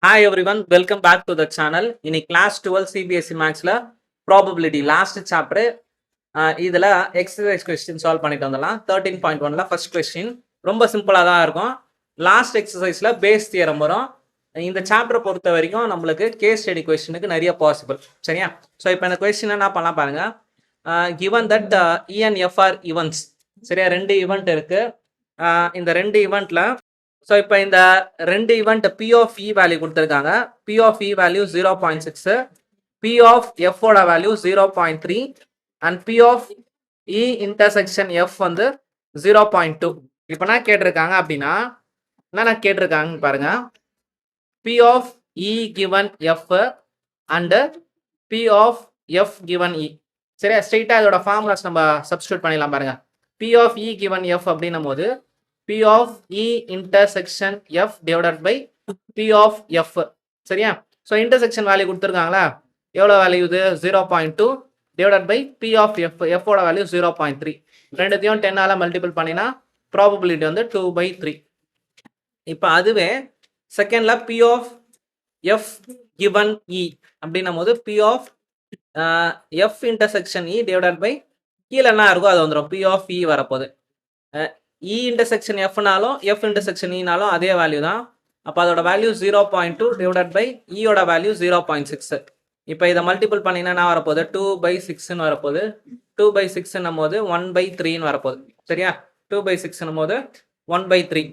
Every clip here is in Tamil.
Hi everyone, welcome back to the channel. In class 12 CBSE Maths probability last chapter இதுல exercise question solve பண்ணிட்டு வந்தலாம். 13.1ல first question ரொம்ப சிம்பிளா தான் இருக்கும். லாஸ்ட் எக்ஸசைஸ்ல பேஸ் தியரம் வரும். இந்த சாப்டர் பொறுத்த வரைக்கும் நம்மளுக்கு கேஸ் ஸ்டடி क्वेश्चनக்கு நிறைய பாசிபிள். சரியா? சோ இப்போ இந்த क्वेश्चन என்ன பண்ணலாம் பாருங்க. given that ENFR events. சரியா? ரெண்டு ஈவென்ட் இருக்கு. இந்த ரெண்டு ஈவென்ட்ல ஸோ இப்போ இந்த ரெண்டு event P of E value கொடுத்துருக்காங்க. P of E value 0.6, P of எஃபோட value 0.3 and P of E intersection F வந்து 0.2. இப்போ என்ன கேட்டிருக்காங்க அப்படின்னா என்ன கேட்டிருக்காங்க பாருங்க. P of E given F and P of F given E. சரியா? ஸ்ட்ரெயிட்டாக இதோட ஃபார்முலாஸ் நம்ம சப்ஸ்டியூட் பண்ணிடலாம் பாருங்க. P of E given F அப்படின்னும் போது P of E intersection F divided by P of F. சரியா? ஸோ இன்டர்செக்ஷன் வேல்யூ கொடுத்துருக்காங்களா? எவ்வளோ வேல்யூ இது? 0.2 divided by P of F. F ஓட வேல்யூ 0.3. ரெண்டுத்தையும் 10ஆல மல்டிபிள் பண்ணினா ப்ராபபிலிட்டி வந்து 2/3. இப்போ அதுவே செகண்ட்ல P of F given E அப்படின்னும் போது P of F intersection E divided by கீழே என்ன இருக்கோ அது வந்துடும். P of E வரப்போகுது. E இன்டர்செக்ஷன் எஃப்னாலும் எஃப் இன்டர்செக்ஷன் ஈனாலும் அதே வேல்யூ தான். அப்போ அதோட வேல்யூ 0.2 டிவைடட் பை ஈயோட வேல்யூ 0.6. இப்போ இதை மல்டிபிள் பண்ணினா வரப்போகுது 2/6ன்னு வரப்போகுது. 2/6ன்னும் போது 1/3ன்னு வரப்போகுது. சரியா? 2/6ன்னும் போது 1/3.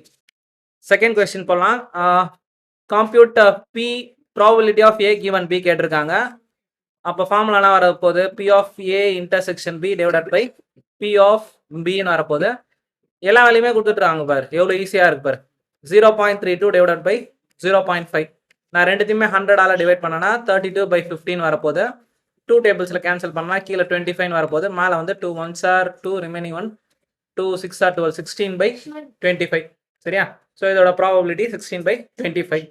செகண்ட் கொஸ்டின் போகலாம். Compute P probability of A given B கேட்டிருக்காங்க. அப்போ ஃபார்முலானா வரப்போகுது P of A intersection B divided by P of பின்னு வரப்போகுது. எல்லா வேலையுமே கொடுத்துட்றாங்க பாரு, எவ்வளோ ஈஸியாக இருக்கு பாரு. 0.32 டிவைடட் பை 0.5. நான் ரெண்டுத்தையுமே 100ஆல டிவைட் பண்ணனா 32/15 வரப்போகுது. 2 டேபிள்ஸில் கேன்சல் பண்ணால் கீழே 25 வரப்போகுது. மேலே வந்து 2 1s are 2, ரிமைனிங் 1, 2 6 are 12, 16/25. சரியா? ஸோ இதோட ப்ராபபிலிட்டி 16/25.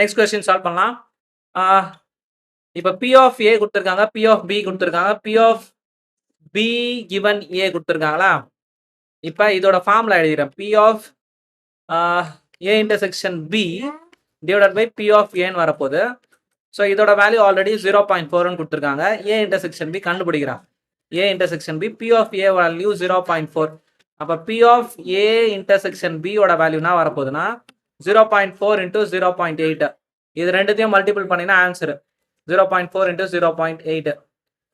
நெக்ஸ்ட் கொஸ்டின் சால்வ் பண்ணலாம். இப்போ பி ஆஃப் ஏ கொடுத்துருக்காங்க, பி ஆஃப் பி கொடுத்துருக்காங்க, P of B given A கொடுத்துருக்காங்களா? இப்போ இதோட ஃபார்முலா எழுதிக்கிறேன். P of A intersection B divided by P of ஏன்னு வரப்போகுது. ஸோ இதோட வேல்யூ ஆல்ரெடி 0.4ன்னு கொடுத்துருக்காங்க. ஏ இன்டர்செக்ஷன் பி கண்டுபிடிக்கிறான். A intersection B, P of A value 0.4. அப்போ பி ஆஃப் ஏ இன்டர்செக்ஷன் பியோட வேல்யூனா வரப்போகுதுன்னா 0.4 × 0.8. இது ரெண்டுத்தையும் மல்டிபிள் பண்ணினா ஆன்சரு 0.4 × 0.8.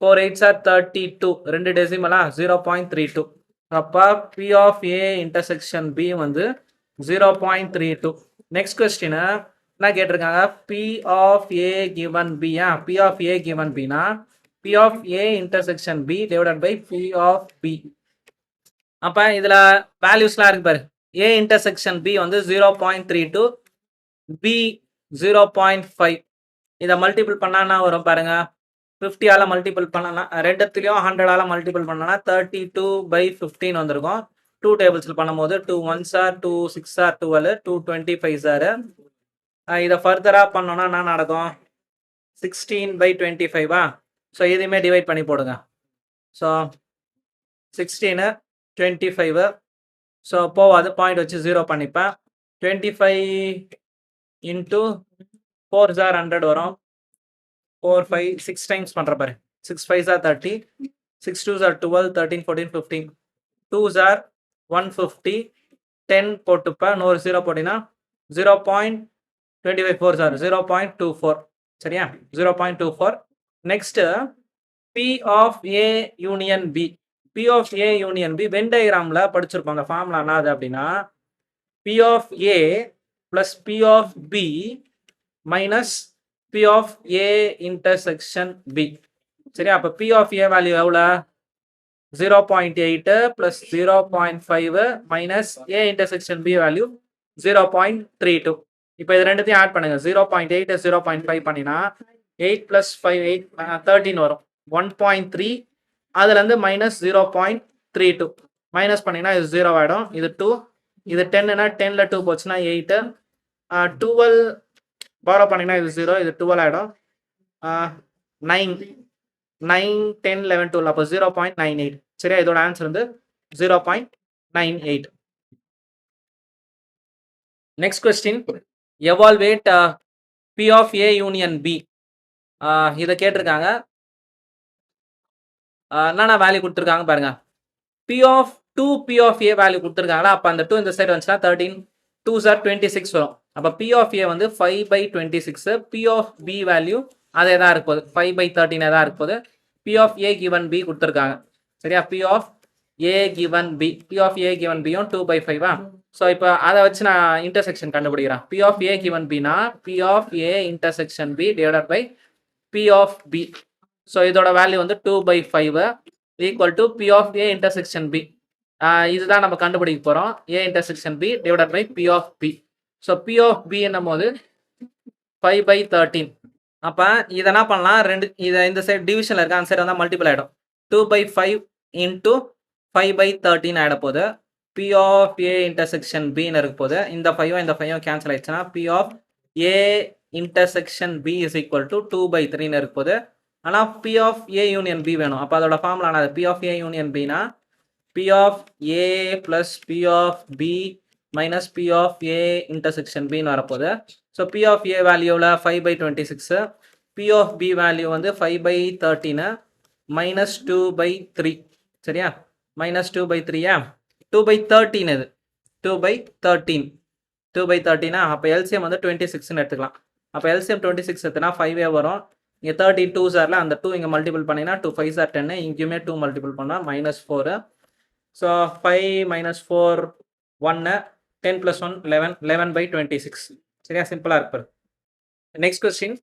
4 8s are 32. ரெண்டு டெசிமலா 0.32. அப்போ P of A intersection B வந்து 0.32. நெக்ஸ்ட் கொஸ்டின் என்ன கேட்டிருக்காங்க? P of A given B. P of A given பினா P of A intersection B divided by P of B. அப்போ இதில் வேல்யூஸ்லாம் இருக்கு பாரு. ஏ இன்டர்செக்ஷன் பி வந்து 0.32, பி 0.5. இதை மல்டிபிள் பண்ணான்னா வரும் பாருங்க. 50ஆல மல்டிபிள் பண்ணனா ரெண்டுத்துலையும் 100ஆல மல்டிபிள் பண்ணனா 32/15 வந்திருக்கும். 2 டேபிள்ஸில் பண்ணும்போது 2 1s are 2, 6 are 12, 2 25s are. இதை ஃபர்தராக பண்ணோன்னா என்ன நடக்கும்? 16/25. ஸோ இதையுமே டிவைட் பண்ணி போடுங்க. ஸோ 16 25. ஸோ போவாது, பாயிண்ட் வச்சு 0 பண்ணிப்பேன். 25 × 4s are 100 வரும். 4 5 6 டைம்ஸ் பண்ற பாரு. 6 5s are 30, 6 2s are 12, 13 14 15. 2s are 150, 10 போட்டுப்ப, இன்னொரு 0 போட்டினா 0.25 4s are 0.24. சரியா? 0.24. Next P of A union B. P of A union B Venn டயக்ராம்ல படிச்சிருப்பாங்க. ஃபார்முலா என்னது அப்படின்னா P of A plus P of B minus P of A intersection B. சரியா? அப்போ P of A வேல்யூ எவ்வளோ? 0.8 plus 0.5 minus A intersection B value 0.32. இப்போ இது ரெண்டுத்தையும் ஆட் பண்ணுங்க. 0.8 0.5 பண்ணினா 8 plus 5 8 13 வரும். 1.3 அதுலேருந்து மைனஸ் 0.32 மைனஸ் பண்ணினா இது 0 ஆகிடும். இது 2, இது 10னா 10ல் 2 போச்சுன்னா 8, 12 பாரோ பண்ணினா இது 0, இது 12 ஆகிடும். 9 9 10 11 12. அப்போ 0.98. சரியா? இதோட ஆன்சர் வந்து 0.98. Next question, evaluate P of A union B இதை கேட்டிருக்காங்க. என்னென்ன வேல்யூ கொடுத்துருக்காங்க பாருங்க. P of 2 P of A value கொடுத்துருக்காங்களா, அப்போ அந்த 2 இந்த சைடு வந்துச்சுன்னா 13 2s are 26 வரும். அப்போ பி ஆஃப் ஏ வந்து 5/26. பி ஆஃப் பி வேல்யூ அதே தான் இருக்க போகுது, 5/13 தான் இருக்க போகுது. P of A given B கொடுத்துருக்காங்க. சரியா, P of A given B, P of A given பியும் 2/5. ஸோ இப்போ அதை வச்சு நான் இன்டர்செக்ஷன் கண்டுபிடிக்கிறேன். பி ஆஃப் ஏ கிவன் பினா P of A intersection B divided by P of B. So இதோட வேல்யூ வந்து 2/5 equal to P of A intersection B. இதுதான் நம்ம கண்டுபிடிக்க போகிறோம். A intersection B divided by P of B. So B of B என்னும் போது 5/13. அப்போ இதை என்ன பண்ணலாம், இதை இந்த சைடு டிவிஷனில் இருக்க அந்த சைடு வந்தால் மல்டிபிள் ஆகிடும். 2/5 இன்ட்டு 5/13 ஆகிட போகுது. பி ஆஃப் ஏ இன்டர்செக்ஷன் பின்னு இருக்க போது. இந்த 5 கேன்சல் ஆயிடுச்சுன்னா P of A intersection B is equal to 2/3 இருக்க போது. ஆனால் P of A union B வேணும். அப்போ அதோட ஃபார்முலா ஆனது பி ஆஃப் ஏ யூனியன் பினா P of A plus P of B minus P of A intersection பின்னு வரப்போகுது. ஸோ பி ஆஃப் ஏ வேல்யூவில் 5/26, பி ஆஃப் பி வேல்யூ வந்து 5/13 மைனஸ் 2/3. சரியா, மைனஸ் 2/3. 2/13 இது 2/13. அப்போ எல்சிஎம் வந்து 26ன்னு எடுத்துக்கலாம். அப்போ எல்சிஎம் 26 எடுத்துனா 5 வரும். இங்கே 32 சாரில் அந்த 2 இங்கே மல்டிபிள் பண்ணிங்கன்னா 2 5 are 10, இங்கேயுமே 2 மல்டிபிள் பண்ணால் -4. ஸோ 5 - 4 1 10 + 1 11 11/26. சரியா, சிம்பிளாக இருப்பார். Next question,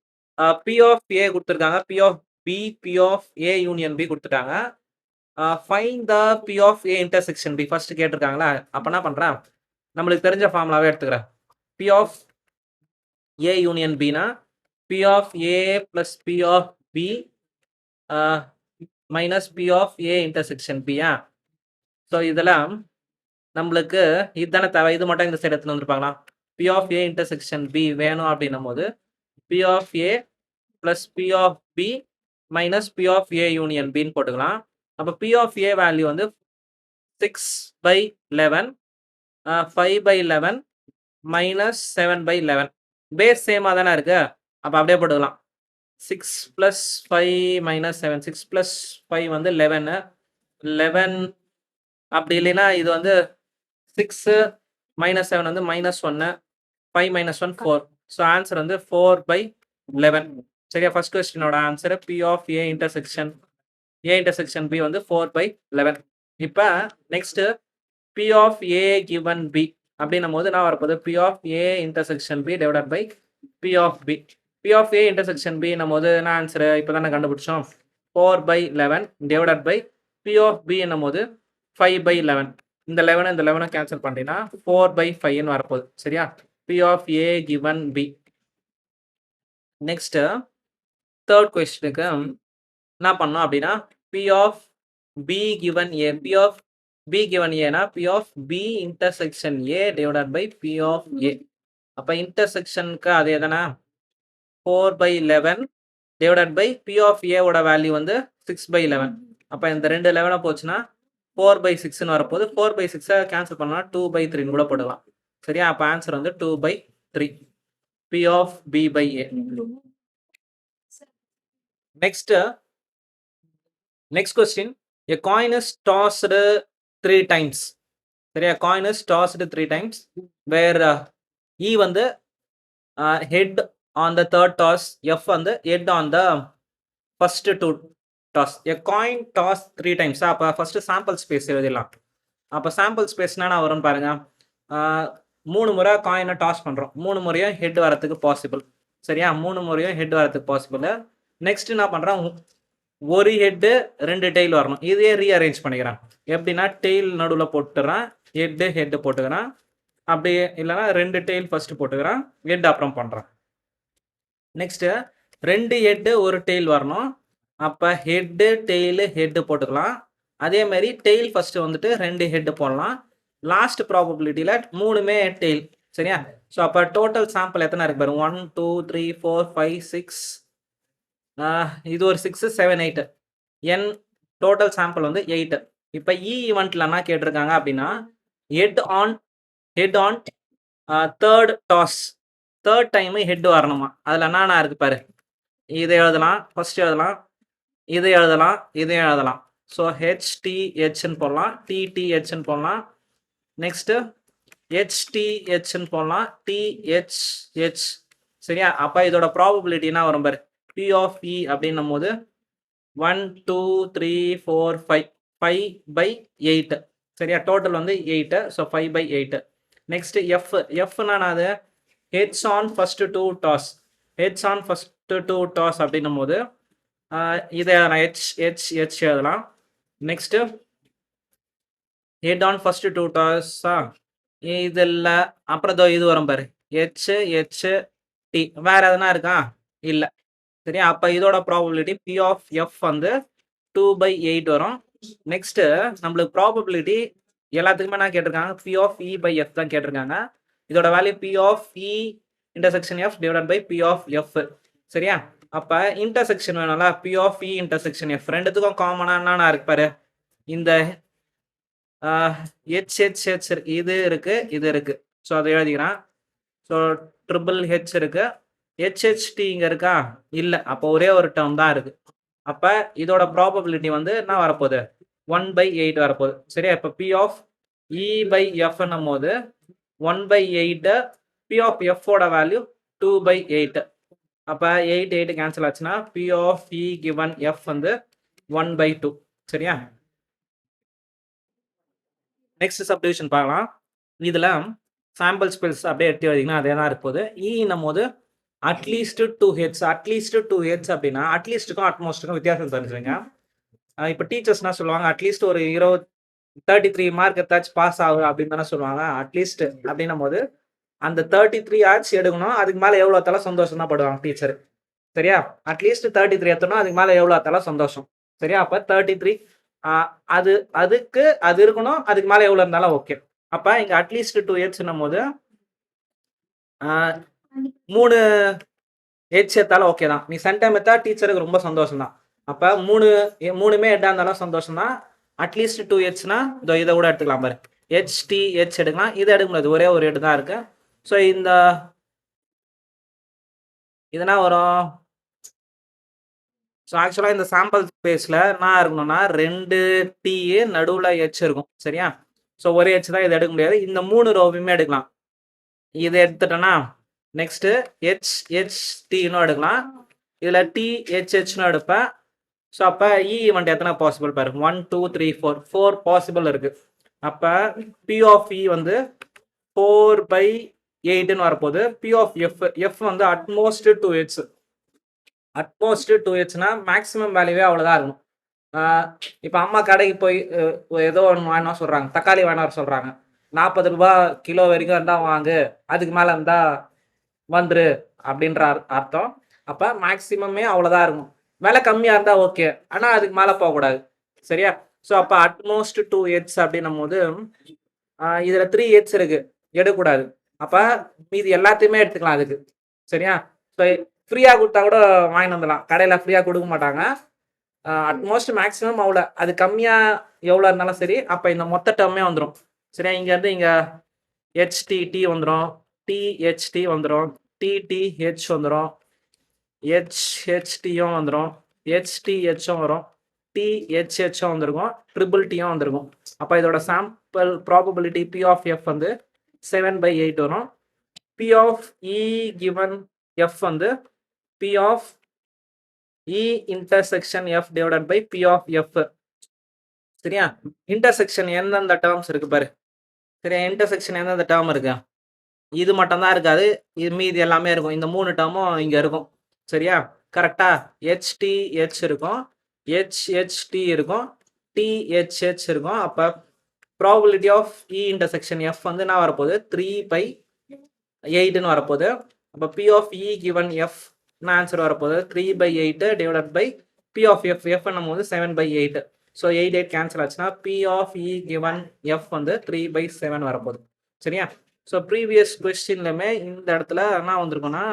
P of A கொடுத்துருக்காங்க, P of B, P of A union B கொடுத்துட்டாங்க. Find the P of A intersection B first கேட்டிருக்காங்களா. அப்போ என்ன பண்ணுறேன், நம்மளுக்கு தெரிஞ்ச ஃபார்முலாவே எடுத்துக்கிறேன். பி ஆஃப் ஏ யூனியன் பினா P of A plus P of B minus P of A intersection பியா. ஸோ இதெல்லாம் நம்மளுக்கு இதுதானே தேவை. இது மட்டும் இந்த சைடு எடுத்துன்னு வந்துருப்பாங்களா. P of A intersection B வேணும் அப்படின்னும் போது P of A plus P of B minus P of A union பின்னு போட்டுக்கலாம். அப்போ பி ஆஃப் ஏ வேல்யூ வந்து 6/11 5/11 மைனஸ் 7/11. பேஸ் சேமாக தானே இருக்கு. அப்போ அப்படியே போட்டுக்கலாம். 6 + 5 - 7, 6 + 5 வந்து 11 11. அப்படி இல்லைன்னா இது வந்து 6 - 7 வந்து -1, 5 - 1 4. ஸோ ஆன்சர் வந்து 4/11. சரியா, ஃபர்ஸ்ட் கொஸ்டினோட answer P of A intersection B வந்து 4/11. இப்போ next P of A given B அப்படின்னும் போது நான் வரப்போது P of A intersection B divided by P of B. P of A intersection B என்னும் போது என்ன ஆன்சர் இப்போ தானே கண்டுபிடிச்சோம், 4/11 divided by P of B என்னும் போது 5/11. இந்த 11 கேன்சல் பண்ணிட்டீங்கன்னா 4/5ன்னு வரப்போகுது. சரியா, P of A given B. Next third கொஸ்டினுக்கு என்ன பண்ணோம் அப்படின்னா P of B given A, P of B given ஏனா P of B intersection A divided by P of A. அப்போ இன்டர்செக்ஷனுக்கு அது எதனா 4/11 டிவைடட் பை பி ஆஃப் ஏவோட வேல்யூ வந்து 6/11. அப்போ இந்த 2 11 போச்சுன்னா 4/6ன்னு வரப்போது. 4/6 கேன்சல் பண்ணால் 2/3 கூட போடலாம். சரியா, அப்போ ஆன்சர் வந்து 2/3 P of B by A. Next question, a coin is tossed 3 times. சரியா, coin is tossed 3 times where E வந்து head on the third toss, F வந்து head on the first 2 toss. A coin toss 3 times. அப்போ ஃபர்ஸ்ட் சாம்பிள் ஸ்பேஸ் எழுதிடலாம். அப்போ சாம்பிள் ஸ்பேஸ் என்ன வரும்னு பாருங்க. 3 முறை காயினை டாஸ் பண்ணுறோம், 3 முறையும் ஹெட் வரத்துக்கு பாசிபிள். சரியா, 3 முறையும் ஹெட் வரத்துக்கு பாசிபிள். நெக்ஸ்ட் என்ன பண்ணுறோம், ஒரு ஹெட்டு 2 டெய்ல் வரணும். இதே ரீஅரேஞ்ச் பண்ணிக்கிறேன். எப்படின்னா டெய்ல் நடுவில் போட்டுறேன், ஹெட்டு போட்டுக்கிறேன். அப்படி இல்லைன்னா 2 டெய்ல் ஃபர்ஸ்ட் போட்டுக்கிறேன், ஹெட் அப்புறம் பண்ணுறேன். நெக்ஸ்ட்டு 2 ஹெட்டு 1 டெய்ல் வரணும். அப்போ ஹெட்டு டெய்லு ஹெட்டு போட்டுக்கலாம். அதே மாதிரி டெய்ல் ஃபர்ஸ்ட் வந்துட்டு 2 ஹெட்டு போடலாம். லாஸ்ட் ப்ராபபிலிட்டியில் 3மே டெய்ல். சரியா, ஸோ அப்போ டோட்டல் சாம்பிள் எத்தனை இருக்கு பாருங்க, 1 2 3 4 5 6, இது ஒரு 6 7 8, என் டோட்டல் சாம்பிள் வந்து 8. இப்போ இ ஈவெண்ட்ல என்ன கேட்டிருக்காங்க அப்படின்னா head on third third time head வரணுமா. அதில் என்னென்ன இருக்கு பாரு. இதை எழுதலாம், ஃபர்ஸ்ட் எழுதலாம், இதை எழுதலாம், இதையும் எழுதலாம். ஸோ ஹெச்டிஹெச்ன்னு போடலாம், டிடிஹெச்ன்னு போடலாம், நெக்ஸ்ட்டு ஹெச்டிஹெச்ன்னு போடலாம், டிஹெச்ஹெச். சரியா? அப்போ இதோட ப்ராபபிலிட்டி என்ன வரும் பாரு. பி ஆஃப் இ அப்படின்னும் போது 1 2 3 4 5 5/8. சரியா? டோட்டல் வந்து 8. ஸோ 5/8. நெக்ஸ்ட் எஃப்னா அது heads on first two toss. Heads on first two toss அப்படின்னும் போது இதை நான் ஹெச் எழுதலாம். Next head on first two டாஸா இதில் அப்புறம் இது வரும் பாரு. டி வேற எதுனா இருக்கா? இல்லை. சரியா? அப்போ இதோட ப்ராபபிலிட்டி பி ஆஃப் எஃப் வந்து 2/8 வரும். நெக்ஸ்ட் நம்மளுக்கு ப்ராபபிலிட்டி எல்லாத்துக்குமே என்ன கேட்டிருக்காங்க, P of E by F தான் கேட்டிருக்காங்க. இதோட value P of E intersection F divided by P of F. சரியா? அப்போ இன்டர்செக்ஷன் வேணும்ல, P of E intersection F ரெண்டுத்துக்கும் காமனாக என்னென்ன இருக்கு பாரு. இந்த ஹெச் இது இருக்கு, இது இருக்கு. ஸோ அதை எழுதிக்கிறேன். ஸோ ட்ரிபிள் ஹெச் இருக்கு. ஹெச்ஹெச்டி இங்கே இருக்கா? இல்லை. அப்போ ஒரே ஒரு டேர்ம் தான் இருக்கு. அப்போ இதோட ப்ராபபிலிட்டி வந்து என்ன வரப்போகுது, 1/8 வரப்போகுது. சரியா? இப்போ பி ஆஃப் இ பை எஃப்னும் போது 1/8, பி ஆஃப் எஃபோட வேல்யூ 2/8. அப்போ 8 கேன்சல் ஆச்சுன்னா P of E given F வந்து 1/2. சரியா? நெக்ஸ்ட் சப்டிவிஷன் பார்க்கலாம். இதில் சாம்பிள் ஸ்பெல்ஸ் அப்படியே எடுத்து எழுதிங்கன்னா அதே தான் இருப்போது. ஈன்னும் போது அட்லீஸ்ட் 2 ஹெட்ஸ். அட்லீஸ்ட் 2 ஹெட்ஸ் அப்படின்னா அட்லீஸ்ட்டுக்கும் அட்மோஸ்ட்டுக்கும் வித்தியாசம் தெரிஞ்சுங்க. இப்போ டீச்சர்ஸ் என்ன சொல்லுவாங்க, அட்லீஸ்ட் ஒரு 33 மார்க் எடுத்தாச்சும் பாஸ் ஆகும் அப்படின்னு தானே சொல்லுவாங்க. அட்லீஸ்ட் அப்படின்னும் போது அந்த 33 ஆச்சு எடுக்கணும். அதுக்கு மேலே எவ்வளோ தலை சந்தோஷம் தான் படுவாங்க டீச்சர். சரியா? அட்லீஸ்ட் 33 எடுத்தணும், அதுக்கு மேலே எவ்வளோ தலை சந்தோஷம். சரியா? அப்போ 33 அதுக்கு அது இருக்கணும், அதுக்கு மேலே எவ்வளோ இருந்தாலும் ஓகே. அப்போ இங்கே அட்லீஸ்ட் 2 ஹெட்ஸ்னும் போது 3 ஹெட்ஸ் எடுத்தாலும் ஓகே தான். நீ சென்டம் எடுத்தா டீச்சருக்கு ரொம்ப சந்தோஷம் தான். அப்போ மூணுமே ஹெட்டாக இருந்தாலும் சந்தோஷம் தான். அட்லீஸ்ட் 2 ஹெட்ஸ்னா இதை கூட எடுத்துக்கலாம் பாரு. ஹெச் எடுக்கலாம், இதை எடுக்க முடியாது, ஒரே ஒரு ஹெட் தான் இருக்கு. ஸோ இதனா வரும். ஸோ ஆக்சுவலாக இந்த சாம்பிள் ஸ்பேஸில் என்ன இருக்கணும்னா 2 டி நடுவில் ஹெச் இருக்கும். சரியா? ஸோ ஒரே ஹெச் தான், இதை எடுக்க முடியாது. இந்த 3 ரோவையுமே எடுக்கலாம். இதை எடுத்துட்டோன்னா நெக்ஸ்ட்டு ஹெச்டின்னு எடுக்கலாம். இதில் டிஹெச்ஹெச்னு எடுப்பேன். ஸோ அப்போ இ ஈவெண்ட் எத்தனை பாசிபிள் பாரு. 1 2 3 4 பாசிபிள் இருக்கு. அப்போ பி ஆஃப் இ வந்து 4/8ன்னு வரப்போகுது. பி ஆஃப் எஃப் வந்து அட்மோஸ்ட் 2 ஹெட்ஸ். அட்மோஸ்ட் 2 ஹெச்னா மேக்ஸிமம் வேல்யூவே அவ்வளோதான் இருக்கும். இப்போ அம்மா கடைக்கு போய் ஏதோ ஒன்று வாங்கினா சொல்கிறாங்க, தக்காளி வாங்கினா சொல்கிறாங்க, 40 ரூபா கிலோ வரைக்கும் இருந்தால் வாங்கு, அதுக்கு மேலே இருந்தால் வந்துரு அப்படின்ற அர்த்தம். அப்போ மேக்ஸிமமே அவ்வளோதான் இருக்கும். விலை கம்மியாக இருந்தால் ஓகே, ஆனால் அதுக்கு மேலே போகக்கூடாது. சரியா? ஸோ அப்போ அட்மோஸ்ட் 2 ஹெட்ஸ் அப்படின்னும் போது இதில் 3 ஹெட்ஸ் இருக்கு, எடுக்கக்கூடாது. அப்போ மீதி எல்லாத்தையுமே எடுத்துக்கலாம் அதுக்கு. சரியா? ஸோ ஃப்ரீயாக கொடுத்தா கூட வாங்கிட்டு வந்துடலாம், கடையில் ஃப்ரீயாக கொடுக்க மாட்டாங்க. அட்மோஸ்ட் மேக்ஸிமம் அவ்வளோ, அது கம்மியாக எவ்வளோ இருந்தாலும் சரி. அப்போ இந்த மொத்த டேர்மே வந்துடும். சரியா? இங்கேருந்து இங்கே ஹெச்டிடி வந்துடும், டிஹெச்டி வந்துடும், டிடிஹெச் வந்துடும், ஹெச்ஹெச்டியும் வந்துடும், ஹெச்டிஹெச்சும் வரும், டிஹெச்ஹெச்சும் வந்திருக்கும், ட்ரிபிள் டியும் வந்திருக்கும். அப்போ இதோட sample probability P of F வந்து 7/8 வரும். P of E given F வந்து P of E intersection F divided by P of F. சரியா? இன்டர்செக்ஷன் எந்தெந்த டேர்ம்ஸ் இருக்கு பாரு. சரியா? இன்டர்செக்ஷன் எந்தெந்த டேர்ம் இருக்கு, இது மட்டும் தான் இருக்காது, இது மீதி எல்லாமே இருக்கும். இந்த 3 டேர்மும் இங்கே இருக்கும். சரியா? கரெக்டா? ஹெச்டிஹெச் இருக்கும், ஹெச்ஹெச்டி இருக்கும், டிஹெச்ஹெச் இருக்கும். அப்போ probability of E intersection F வந்து என்ன வரப்போகுது, 3/8ன்னு வரப்போகுது. அப்போ P of E given F என்ன ஆன்சர் வரப்போகுது, 3/8 divided by P of F. F என்னும் போது 7/8. ஸோ 8 கேன்சல் ஆச்சுன்னா P of E given F வந்து 3/7 வரப்போகுது. சரியா? ஸோ ப்ரீவியஸ் கொஸ்டின்லையுமே இந்த இடத்துல என்ன வந்திருக்கும்னா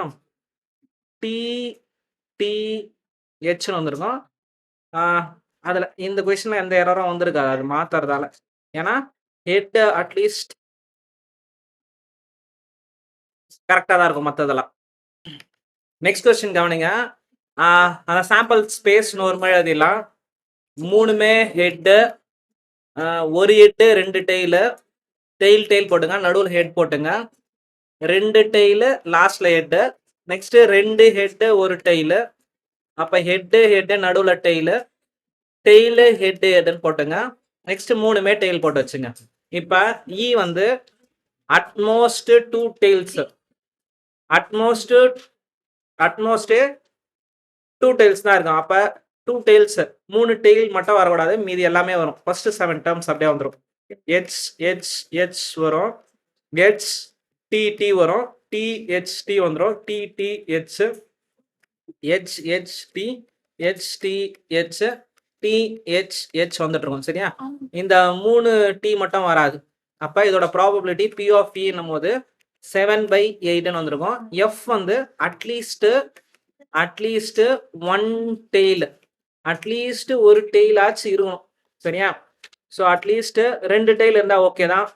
டிஹெச்னு வந்திருக்கும். அதில் இந்த கொஸ்டினில் எந்த எரரும் வந்திருக்காது, அது மாற்றுறதால. ஏன்னா ஹெட் அட்லீஸ்ட் கரெக்டா தான் இருக்கும் மத்ததெல்லாம். நெக்ஸ்ட் கொஸ்டின் கவனிங்க. அந்த சாம்பிள் ஸ்பேஸ்னு ஒரு மாதிரி எழுதிடலாம். 3மே ஹெட்டு, ஒரு ஹெட்டு 2 டெய்லு, டெய்ல் போட்டுங்க, நடுவில் ஹெட் போட்டுங்க, 2 டெய்லு லாஸ்ட்ல ஹெட்டு, நெக்ஸ்ட் 2 ஹெட்டு 1 டெய்லு, அப்ப ஹெட்டு நடுவில் டெய்லு, டெய்லு ஹெட்டுன்னு போட்டுங்க, நெக்ஸ்ட் 3மே டெய்ல் போட்டு வச்சுங்க. இப்ப இ வந்து அட்மோஸ்ட் 2 டெய்ல்ஸ், அட்மோஸ்ட் 2 டெய்ல்ஸ் தான் இருக்கும். அப்ப 2 டெய்ல்ஸ் 3 டெய்ல் மட்டும் வரக்கூடாது, மீதி எல்லாமே வரும். ஃபர்ஸ்ட் 7 டேர்ம்ஸ் அப்படியே வந்துடும். ஹெச் வரும், ஹெச் டி வரும், டி வந்துடும், டி ஹெச் வந்துட்டு இருக்கும். சரியா? இந்த 3 டி மட்டும் வராது. அப்ப இதோட ப்ராபபிலிட்டி பி ஆஃப் என்னும் போது 7/8 வந்திருக்கும். எஃப் வந்து அட்லீஸ்ட் 1 டெய்ல், அட்லீஸ்ட் ஒரு டெய்ல் ஆச்சு இருக்கணும். சரியா? ஸோ அட்லீஸ்ட் 2 டெய்ல் இருந்தா ஓகே தான்.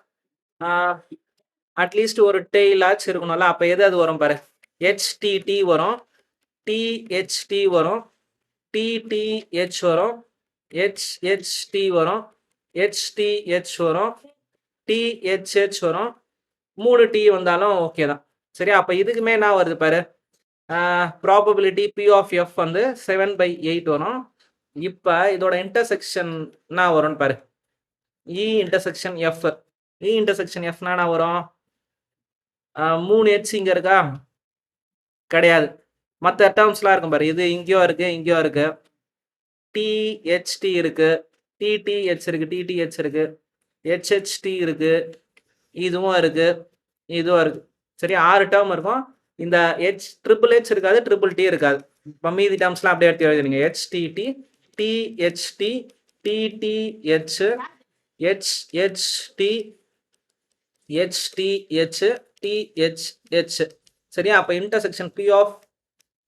அட்லீஸ்ட் ஒரு டெய்ல் ஆச்சு இருக்கணும்ல. அப்ப எது அது வரும் பாரு, ஹெச்டி வரும், டிஹெச்டி வரும், டிஹெச் வரும், ஹெச்டி வரும், ஹெச் வரும், டிஹெச் வரும். 3 டி வந்தாலும் ஓகே தான். சரியா? அப்ப இதுக்குமே என்ன வருது பாரு, ப்ராபபிலிட்டி பி ஆஃப் எஃப் வந்து 7/8 வரும். இப்ப இதோட இன்டர்செக்ஷன் என்ன வரும்னு பாரு, E intersection F. E intersection எஃப்னா என்ன வரும், 3 ஹெச் இங்க இருக்கா, கிடையாது. மற்ற டேர்ம்ஸ்லாம் இருக்கும் பாரு, இது இங்கேயோ இருக்கு, டிஹெச்டி இருக்கு, டிடிஹெச் இருக்கு, டிடிஹெச் இருக்கு, ஹெச்ஹெச்டி இருக்கு, இதுவும் இருக்கு. சரியா? 6 டேர்ம் இருக்கும். இந்த ட்ரிபிள் ஹெச் இருக்காது, ட்ரிபிள் டி இருக்காது. இப்போ மீதி டேர்ம்ஸ்லாம் அப்படியே எடுத்து எழுதுறீங்க. HTT, THT, TTH, HHT, HTH, THH. சரியா? அப்போ intersection P of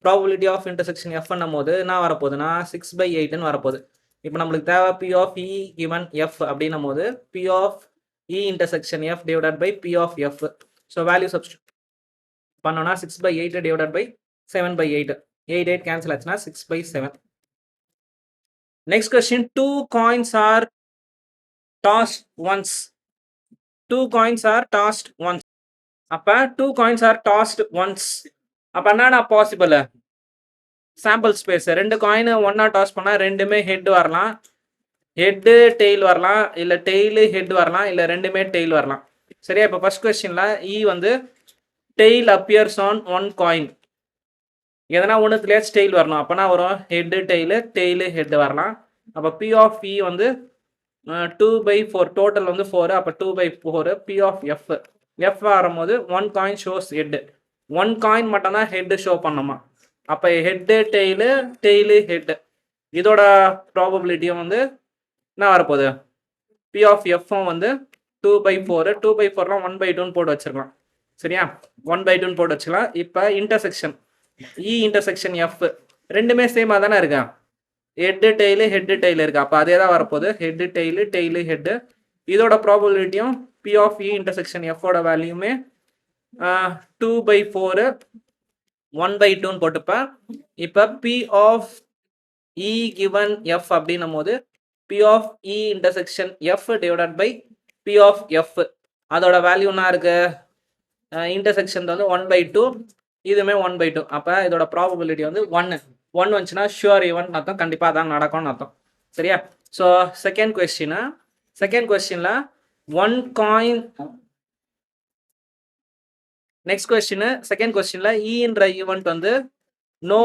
probability of intersection F பண்ணும் போது என்ன வரப்போகுதுன்னா 6/8 வரப்போகுது. இப்போ நம்மளுக்கு தேவை P of E given F அப்படின்னும் போது P of E intersection F divided by P of F. So value substitute பண்ணோம்னா 6/8 டிவைடட் பை 7/8, 8 கேன்சல் ஆச்சுன்னா 6/7. Next question, 2 coins are tossed once. 2 coins are tossed once. அப்ப 2 coins are tossed once. அப்ப என்னன்னா பாசிபிள், சாம்பிள் ஸ்பேஸ் 2 காயின் ஒன்னா டாஸ் பண்ணா ரெண்டுமே ஹெட் வரலாம், ஹெட்டு டெய்ல் வரலாம், இல்ல டெய்லு ஹெட் வரலாம், இல்ல ரெண்டுமே டெய்ல் வரலாம். சரியா? இப்போ ஃபர்ஸ்ட் கொஸ்டின்ல இ வந்து டெய்ல் அப்பியர்ஸ் ஆன் 1 காயின், எதனா ஒன்றுத்துலேயே டெய்ல் வரணும். அப்போனா வரும் ஹெட்டு டெய்லு ஹெட் வரலாம். அப்போ பி ஆஃப் இ வந்து 2/4, டோட்டல் வந்து 4, அப்போ 2/4 பி ஆஃப் எஃப் வரும்போது 1 காயின் ஷோஸ் ஹெட், 1 காயின் மட்டும் தான் ஹெட் ஷோ பண்ணுமா. அப்போ ஹெட்டு டெய்லு ஹெட், இதோட ப்ராபபிலிட்டியும் வந்து என்ன வரப்போகுது, பி ஆஃப் எஃப்பும் வந்து 2/4, 2/4லாம் 1/2 போட்டு வச்சிருக்கலாம். சரியா? 1/2 போட்டு வச்சுக்கலாம். இப்போ இன்டர்செக்ஷன் இ இன்டர்செக்ஷன் எஃப் ரெண்டுமே சேமா தானே இருக்கா, ஹெட்டு டெய்லு இருக்கு. அப்போ அதே தான் வரப்போகுது, ஹெட்டு டெய்லு ஹெட்டு. இதோட ப்ராபபிலிட்டியும் பி ஆஃப் இ இன்டர்செக்ஷன் எஃபோட வேல்யூமே 2/4 1/2 போட்டுப்பேன். இப்போ P of E given F அப்படின்னும் போது P of E intersection F divided by P of F, அதோட வேல்யூ என்ன இருக்கு, இன்டர்செக்ஷன் வந்து 1/2, இதுவுமே 1/2. அப்போ இதோட ப்ராபபிலிட்டி வந்து 1 வந்துச்சுன்னா ஷுவர் ஈவன் அர்த்தம், கண்டிப்பாக அதான் நடக்கும்னு அர்த்தம். சரியா? ஸோ செகண்ட் கொஸ்டின்ல 1 காயின், நெக்ஸ்ட் கொஸ்டின் செகண்ட் கொஸ்டின்ல இன்ற ஈவெண்ட் வந்து நோ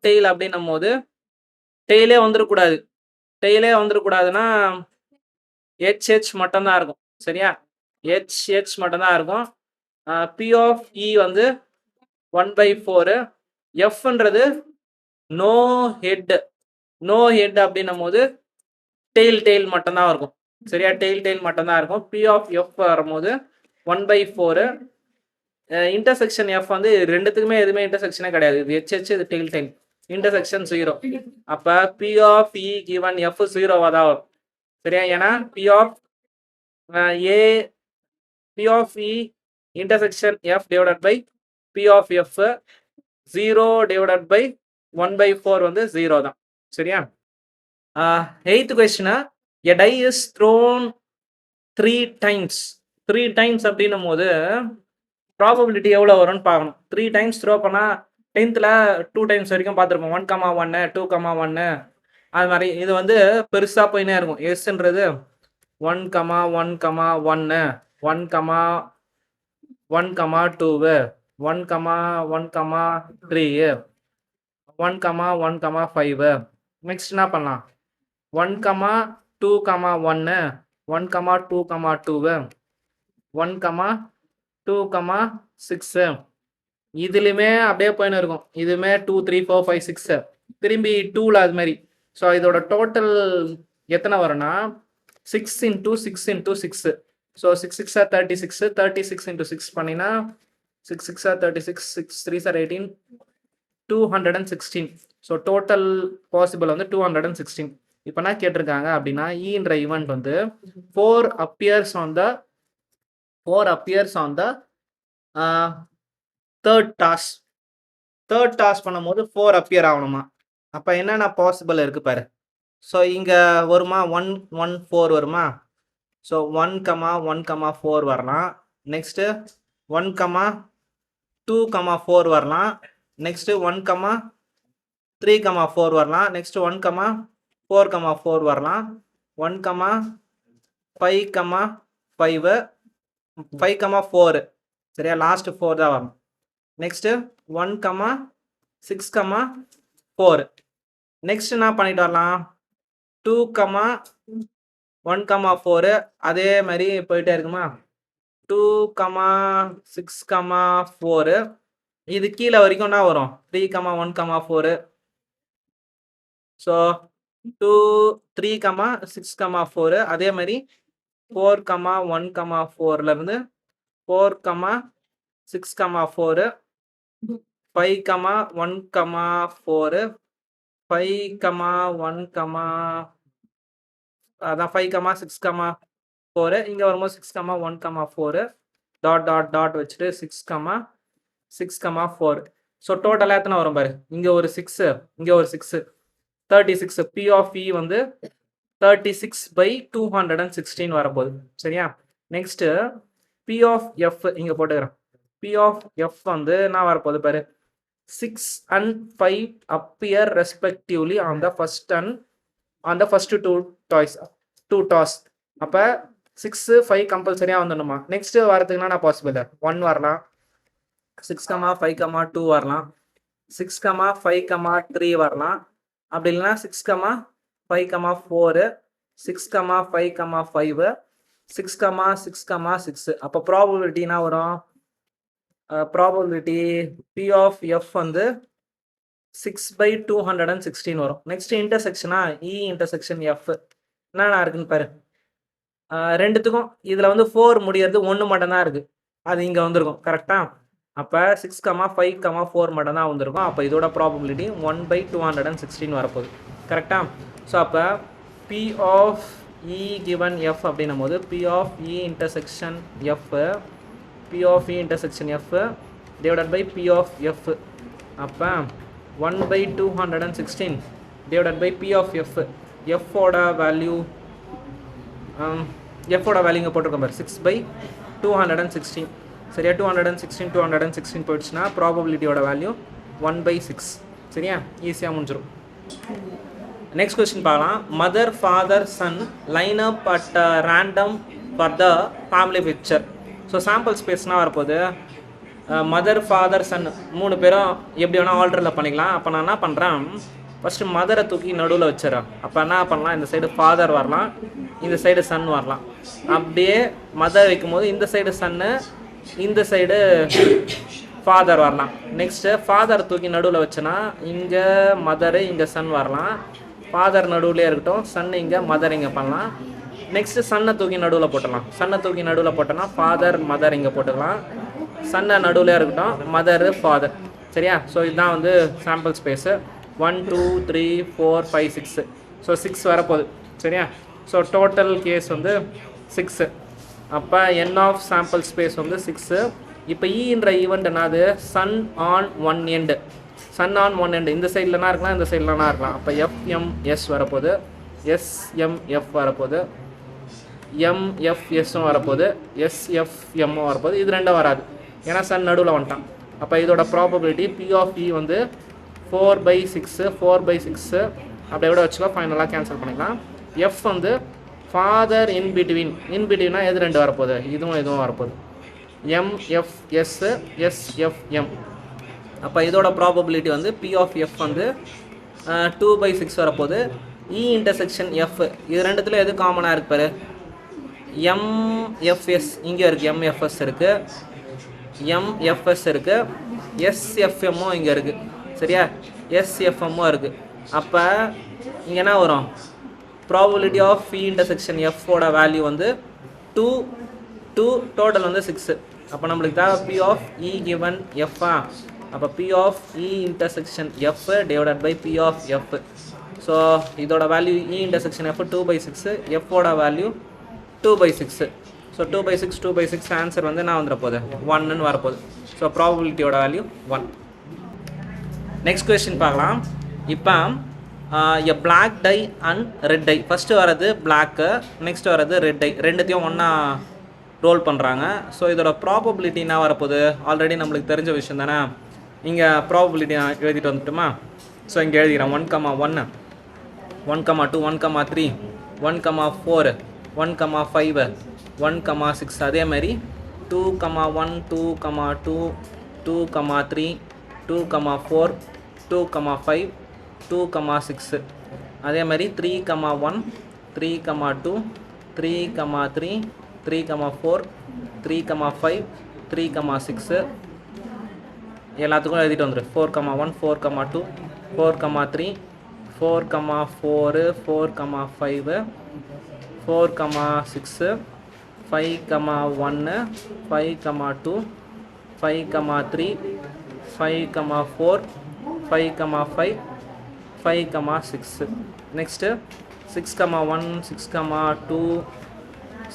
டெய்ல் அப்படின்னும் போது டெய்லே வந்துடக்கூடாதுன்னா ஹெச்ஹெச் மட்டும்தான் இருக்கும். சரியா? ஹெச்ஹெச் மட்டும்தான் இருக்கும். பி ஆஃப் இ வந்து 1/4, எஃப்ன்றது நோ ஹெட் அப்படின்னும் போது டெய்ல் மட்டும்தான் இருக்கும். சரியா? டெய்ல் மட்டும்தான் இருக்கும். பி ஆஃப் எஃப் வரும்போது 1/4, இன்டர்செக்ஷன் எஃப் வந்து ரெண்டுத்துக்குமே எதுவுமே இன்டர்செக்ஷனே கிடையாது, இது ஹெச்ஹெச், இது டெய்ல், இன்டர்செக்ஷன் 0. அப்போ P of E given F 0வா தான் வரும். சரியா? ஏன்னா P of E intersection F divided by P of F 0 divided by 1/4 வந்து 0 தான். சரியா? 8th கொஸ்டின், a die is thrown 3 times. 3 times அப்படின்னும் போது ப்ராபபிலிட்டி எவ்வளோ வரும்னு பார்க்கணும். 3 times த்ரோ பண்ணால் 10th 2 times வரைக்கும் பார்த்துருப்போம். 1,1 2,1 அது மாதிரி. இது வந்து பெருசாக போயினே இருக்கும். எஸ்ன்றது 1,1,1 1,1,2 1,1,3 1,1,5. நெக்ஸ்ட் என்ன பண்ணலாம்? 1,2,1 1,2,2 1,2,6 இதுலையுமே அப்படியே போயின்னு இருக்கும். இதுவுமே 2 3 4 5 6 திரும்பி 2ல் அது மாதிரி. ஸோ இதோட டோட்டல் எத்தனை வரும்னா 6 × 6 × 6. ஸோ 6 6 36 36 × 6 பண்ணினா 6 6 36 6 3 18 216. ஸோ டோட்டல் பாசிபிள் வந்து 216. இப்போ என்ன கேட்டிருக்காங்க அப்படின்னா ஈன்ற ஈவெண்ட் வந்து 4 appears on the third task பண்ணும்போது 4 appear ஆகணுமா? அப்போ என்னென்ன பாசிபிள் இருக்கு பாரு. ஸோ இங்கே வருமா 1 1 4 வருமா? ஸோ 1,1,4 வரலாம். நெக்ஸ்ட்டு 1,2,4 வரலாம். நெக்ஸ்ட்டு 1,3,4 வரலாம். நெக்ஸ்ட்டு 1,4,4 வரலாம். 1,5,5 5,4 சரியா? லாஸ்ட் 4 தான் வரும். நெக்ஸ்ட்டு 1,6,4. நெக்ஸ்ட் என்ன பண்ணிட்டு வரலாம்? 2,1,4 அதே மாதிரி போயிட்டே இருக்குமா? 2,6,4 இது கீழே வரைக்கும் என்ன வரும்? 3,1,4. ஸோ 3,6,4 அதே மாதிரி 4,1,4லேருந்து 4,6,4 5,1,4 5,1, அதான் 5,6,4 இங்கே வரும்போது 6,1,4 டாட் வச்சுட்டு 6,6,4. ஸோ டோட்டலாக எத்தனை வரும் பாரு? இங்கே ஒரு 6 இங்கே ஒரு 6 36. பி ஆஃப் இ வந்து 36/216 வரப்போகுது. சரியா? நெக்ஸ்ட்டு பி ஆஃப் எஃப் இங்கே போட்டுக்கிறேன். பி ஆஃப் எஃப் வந்து என்ன வரப்போகுது பாரு? 6 and 5 appear respectively on the first two toss. அப்போ 6 5 கம்பல்சரியாக வந்துடணுமா? நெக்ஸ்ட் வரதுக்குன்னா நான் பாசிபிள் 1 வரலாம், 6,5,2 வரலாம், 6,5,3 வரலாம். அப்படி இல்லைன்னா 6,5,4 6,5,5 6,6,6. அப்போ ப்ராபபிலிட்டினா வரும் ப்ராபபிலிட்டி பி ஆஃப் எஃப் வந்து 6/216 வரும். நெக்ஸ்ட் இன்டர்செக்ஷனா இ இன்டர்செக்ஷன் எஃப் என்னென்ன இருக்குன்னு பாரு. ரெண்டுத்துக்கும் இதில் வந்து 4 முடியறது 1 மட்டும்தான் இருக்குது. அது இங்கே வந்திருக்கும். கரெக்டாக? அப்போ 6,5,4 மட்டும்தான் வந்திருக்கும். அப்போ இதோட ப்ராபபிலிட்டி 1/216 வரப்போகுது. கரெக்டாக? ஸோ அப்போ P of E given F அப்படின்னும் போது P of E intersection F divided by P of F. அப்போ 1/216 divided by P of F. எஃப்போட வேல்யூ இங்கே போட்டிருக்கோம் பாரு 6/216. சரியா? 216 போயிடுச்சுன்னா ப்ராபபிலிட்டியோட வேல்யூ 1/6. சரியா? ஈஸியாக முடிஞ்சிடும். நெக்ஸ்ட் கொஸ்டின் பார்க்கலாம். Mother father son line up at random for the family picture. So sample ஸ்பேஸ்னால் வரப்போகுது மதர் ஃபாதர் சன் 3 பேரும் எப்படி வேணால் ஆர்டரில் பண்ணிக்கலாம். அப்போ நான் என்ன பண்ணுறேன், ஃபஸ்ட்டு மதரை தூக்கி நடுவில் வச்சிடறேன். அப்போ என்ன பண்ணலாம், இந்த சைடு ஃபாதர் வரலாம், இந்த சைடு சன் வரலாம். அப்படியே மதர் வைக்கும்போது இந்த சைடு சன்னு, இந்த சைடு ஃபாதர் வரலாம். நெக்ஸ்ட்டு ஃபாதர் தூக்கி நடுவில் வச்சேன்னா இங்கே மதரு இங்கே சன் வரலாம். ஃபாதர் நடுவுலேயே இருக்கட்டும், சன் இங்கே மதர் இங்கே பண்ணலாம். நெக்ஸ்ட்டு சன்னை தூக்கி நடுவில் போட்டுடலாம். சன்னை தூக்கி நடுவில் போட்டோன்னா ஃபாதர் மதர் இங்கே போட்டுக்கலாம். சன்னை நடுவில் இருக்கட்டும், மதரு ஃபாதர். சரியா? ஸோ இதுதான் வந்து சாம்பிள் ஸ்பேஸு. 1 2 3 4 5 6. ஸோ 6 வரப்போகுது. சரியா? ஸோ டோட்டல் கேஸ் வந்து 6. அப்போ n ஆஃப் சாம்பிள் ஸ்பேஸ் வந்து 6. இப்போ ஈன்ற ஈவெண்ட் என்னது sun on one end. Sun on one end இந்த சைட்லனா இருக்கலாம், இந்த சைட்லனா இருக்கலாம். அப்போ FMS வரப்போகுது, SMF வரப்போகுது, MFSம் வரப்போகுது, SFMம் வரப்போகுது. இது ரெண்டும் வராது, ஏன்னா சன் நடுவில் வந்துட்டான். அப்போ இதோட ப்ராபபிலிட்டி P ஆஃப் E வந்து 4/6 4/6 அப்படியே விட வச்சுக்கலாம். ஃபைனலாக கேன்சல் பண்ணிக்கலாம். F வந்து ஃபாதர் இன் பிட்வீனா எது ரெண்டு வரப்போகுது, இதுவும் வரப்போகுது. MFS SFM. அப்போ இதோட ப்ராபபிலிட்டி வந்து P ஆஃப் F வந்து 2/6 வரப்போகுது. E இன்டர்செக்ஷன் F இது ரெண்டுத்துல எது காமனாக இருக்கு பாரு, MFS இங்கே இருக்குது, MFS இருக்குது, MFS இருக்குது, SFMமும் இங்கே இருக்குது. சரியா, SFMமும் இருக்குது. அப்போ இங்கே என்ன வரும், ப்ராபபிலிட்டி ஆஃப் E இன்டர்செக்ஷன் Fோட வேல்யூ வந்து 2 டோட்டல் வந்து 6. அப்போ நம்மளுக்கு தேவை P of E given F. அப்போ P of E intersection F divided by P of F. So இதோட வேல்யூ E இன்டர்செக்ஷன் F 2/6, Fோட வேல்யூ 2/6. ஸோ 2/6 ஆன்சர் வந்து நான் வந்துட போகுது 1ன்னு வரப்போகுது. ஸோ ப்ராபபிலிட்டியோட வேல்யூ 1. நெக்ஸ்ட் கொஸ்டின் பார்க்கலாம். இப்போ a black die and red die, first வரது பிளாக்கு, நெக்ஸ்ட் வரது ரெட் டை, ரெண்டுத்தையும் ஒன்றா ரோல் பண்ணுறாங்க. ஸோ இதோட ப்ராபபிலிட்டி என்ன வரப்போகுது, ஆல்ரெடி நம்மளுக்கு தெரிஞ்ச விஷயம் தானே. இங்கே ப்ராபபிலிட்டி நான் எழுதிட்டு வந்துட்டுமா. ஸோ இங்கே எழுதிக்கிறேன் 1,1 1,2 1,3 1,4 1,5 1,6. அதேமாதிரி 2,1 2,2 2,3 2,4 2,5 2,6. அதேமாதிரி 3,1 3,2 3,3 3,4 3,5 3,6 எல்லாத்துக்கும் எழுதிட்டு வந்துடு. 4,1 4,2 4,3 4,4 4,5 4,6 5,1 5,2 5,3 5,4 5,5 5,6. நெக்ஸ்ட்டு 6,1 6,2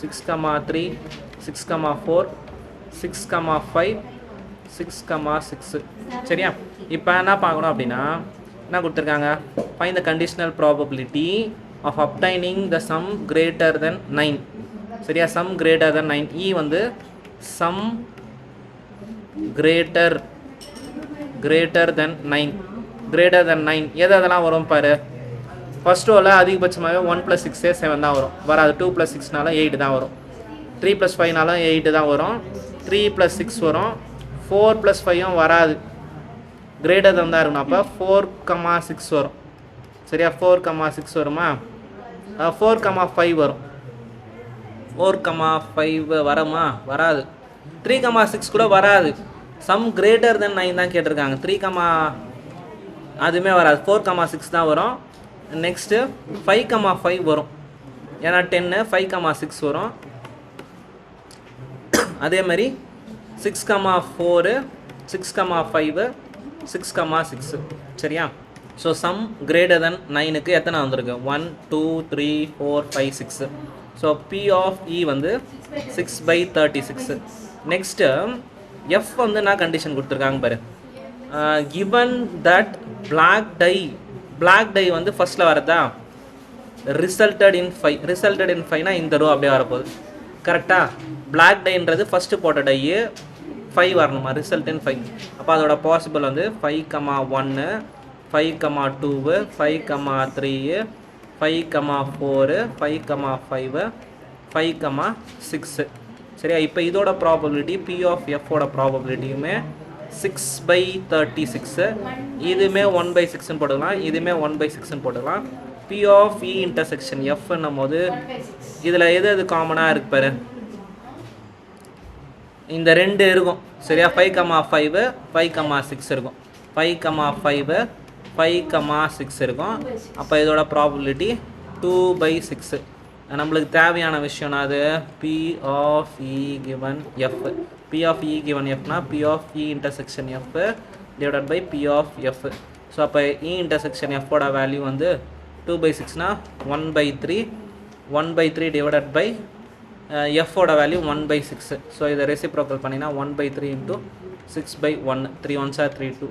6,3 6,4 6,5 6,6. சரியா, இப்போ என்ன பார்க்கணும் அப்படின்னா என்ன கொடுத்துருக்காங்க, find the conditional probability of obtaining the sum greater than 9. சரியா, சம் கிரேட்டர் தென் 9. E வந்து sum greater than 9 greater than 9 எதெல்லாம் வரும் பாரு. ஃபர்ஸ்ட் ரோவில் அதிகபட்சமாகவே 1 + 6 7 தான் வராது. 2 + 6னால 8 தான் வரும். 3 + 5னாலும் 8 தான் வரும். 3 + 6 வரும். 4 + 5ம் வராது, கிரேட்டர் தான் இருக்கணும். அப்போ 4,6 வரும். சரியா, 4,6 வருமா, 4,5 வரும். 4,5 வருமா, வராது. 3,6 கூட வராது. சம் கிரேட்டர் தென் 9 தான் கேட்டிருக்காங்க. 3, அதுவுமே வராது. 4,6 தான் வரும். நெக்ஸ்ட்டு 5,5 வரும், ஏன்னா 10 5,6 வரும். அதே மாதிரி 6,4 6,5 6,6. சரியா, ஸோ சம் கிரேட்டர் தென் 9க்கு எத்தனை வந்திருக்கு, 1 2 3 4 5 6. ஸோ P ஆஃப் E வந்து 6/36. நெக்ஸ்ட்டு F வந்து என்ன கண்டிஷன் கொடுத்துருக்காங்க பாரு, given that black dye வந்து ஃபர்ஸ்ட்டில் வரதா, resulted in 5னா இந்த ரோ அப்படியே வரப்போகுது. கரெக்டாக, பிளாக் டைன்றது ஃபஸ்ட்டு போட்ட டை 5 வரணுமா, ரிசல்ட் இன் 5. அப்போ அதோட பாசிபிள் வந்து 5,1 5,2 5,3 5,4 5,5 5,6. சரியா, இப்போ இதோட ப்ராபபிலிட்டி P ஆஃப் Fோட ப்ராபபிலிட்டியுமே 6/36. இதுவுமே 1/6ன்னு போட்டுக்கலாம், இதுவுமே 1/6ன்னு போட்டுக்கலாம். P ஆஃப் E இன்டர்செக்ஷன் Fன்னும் போது இதில் எது காமனாக இருக்கு பாரு, இந்த ரெண்டு இருக்கும். சரியா, 5,5 5,6 இருக்கும். 5,5 5,6 இருக்கும். அப்போ இதோட ப்ராபபிலிட்டி 2/6. நம்மளுக்கு தேவையான விஷயம்னா அது P of E given F. P of E given Fனா P of E intersection F divided by P of F. So அப்போ E இன்டர்செக்ஷன் Fோட வேல்யூ வந்து 2/6னா 1/3 1/3 டிவைடட் பை எஃபோட வேல்யூ 1/6. ஸோ இதை ரெசிப்ரோக்கல் பண்ணினா 1/3 into 6/1. 3 1s are 3 2.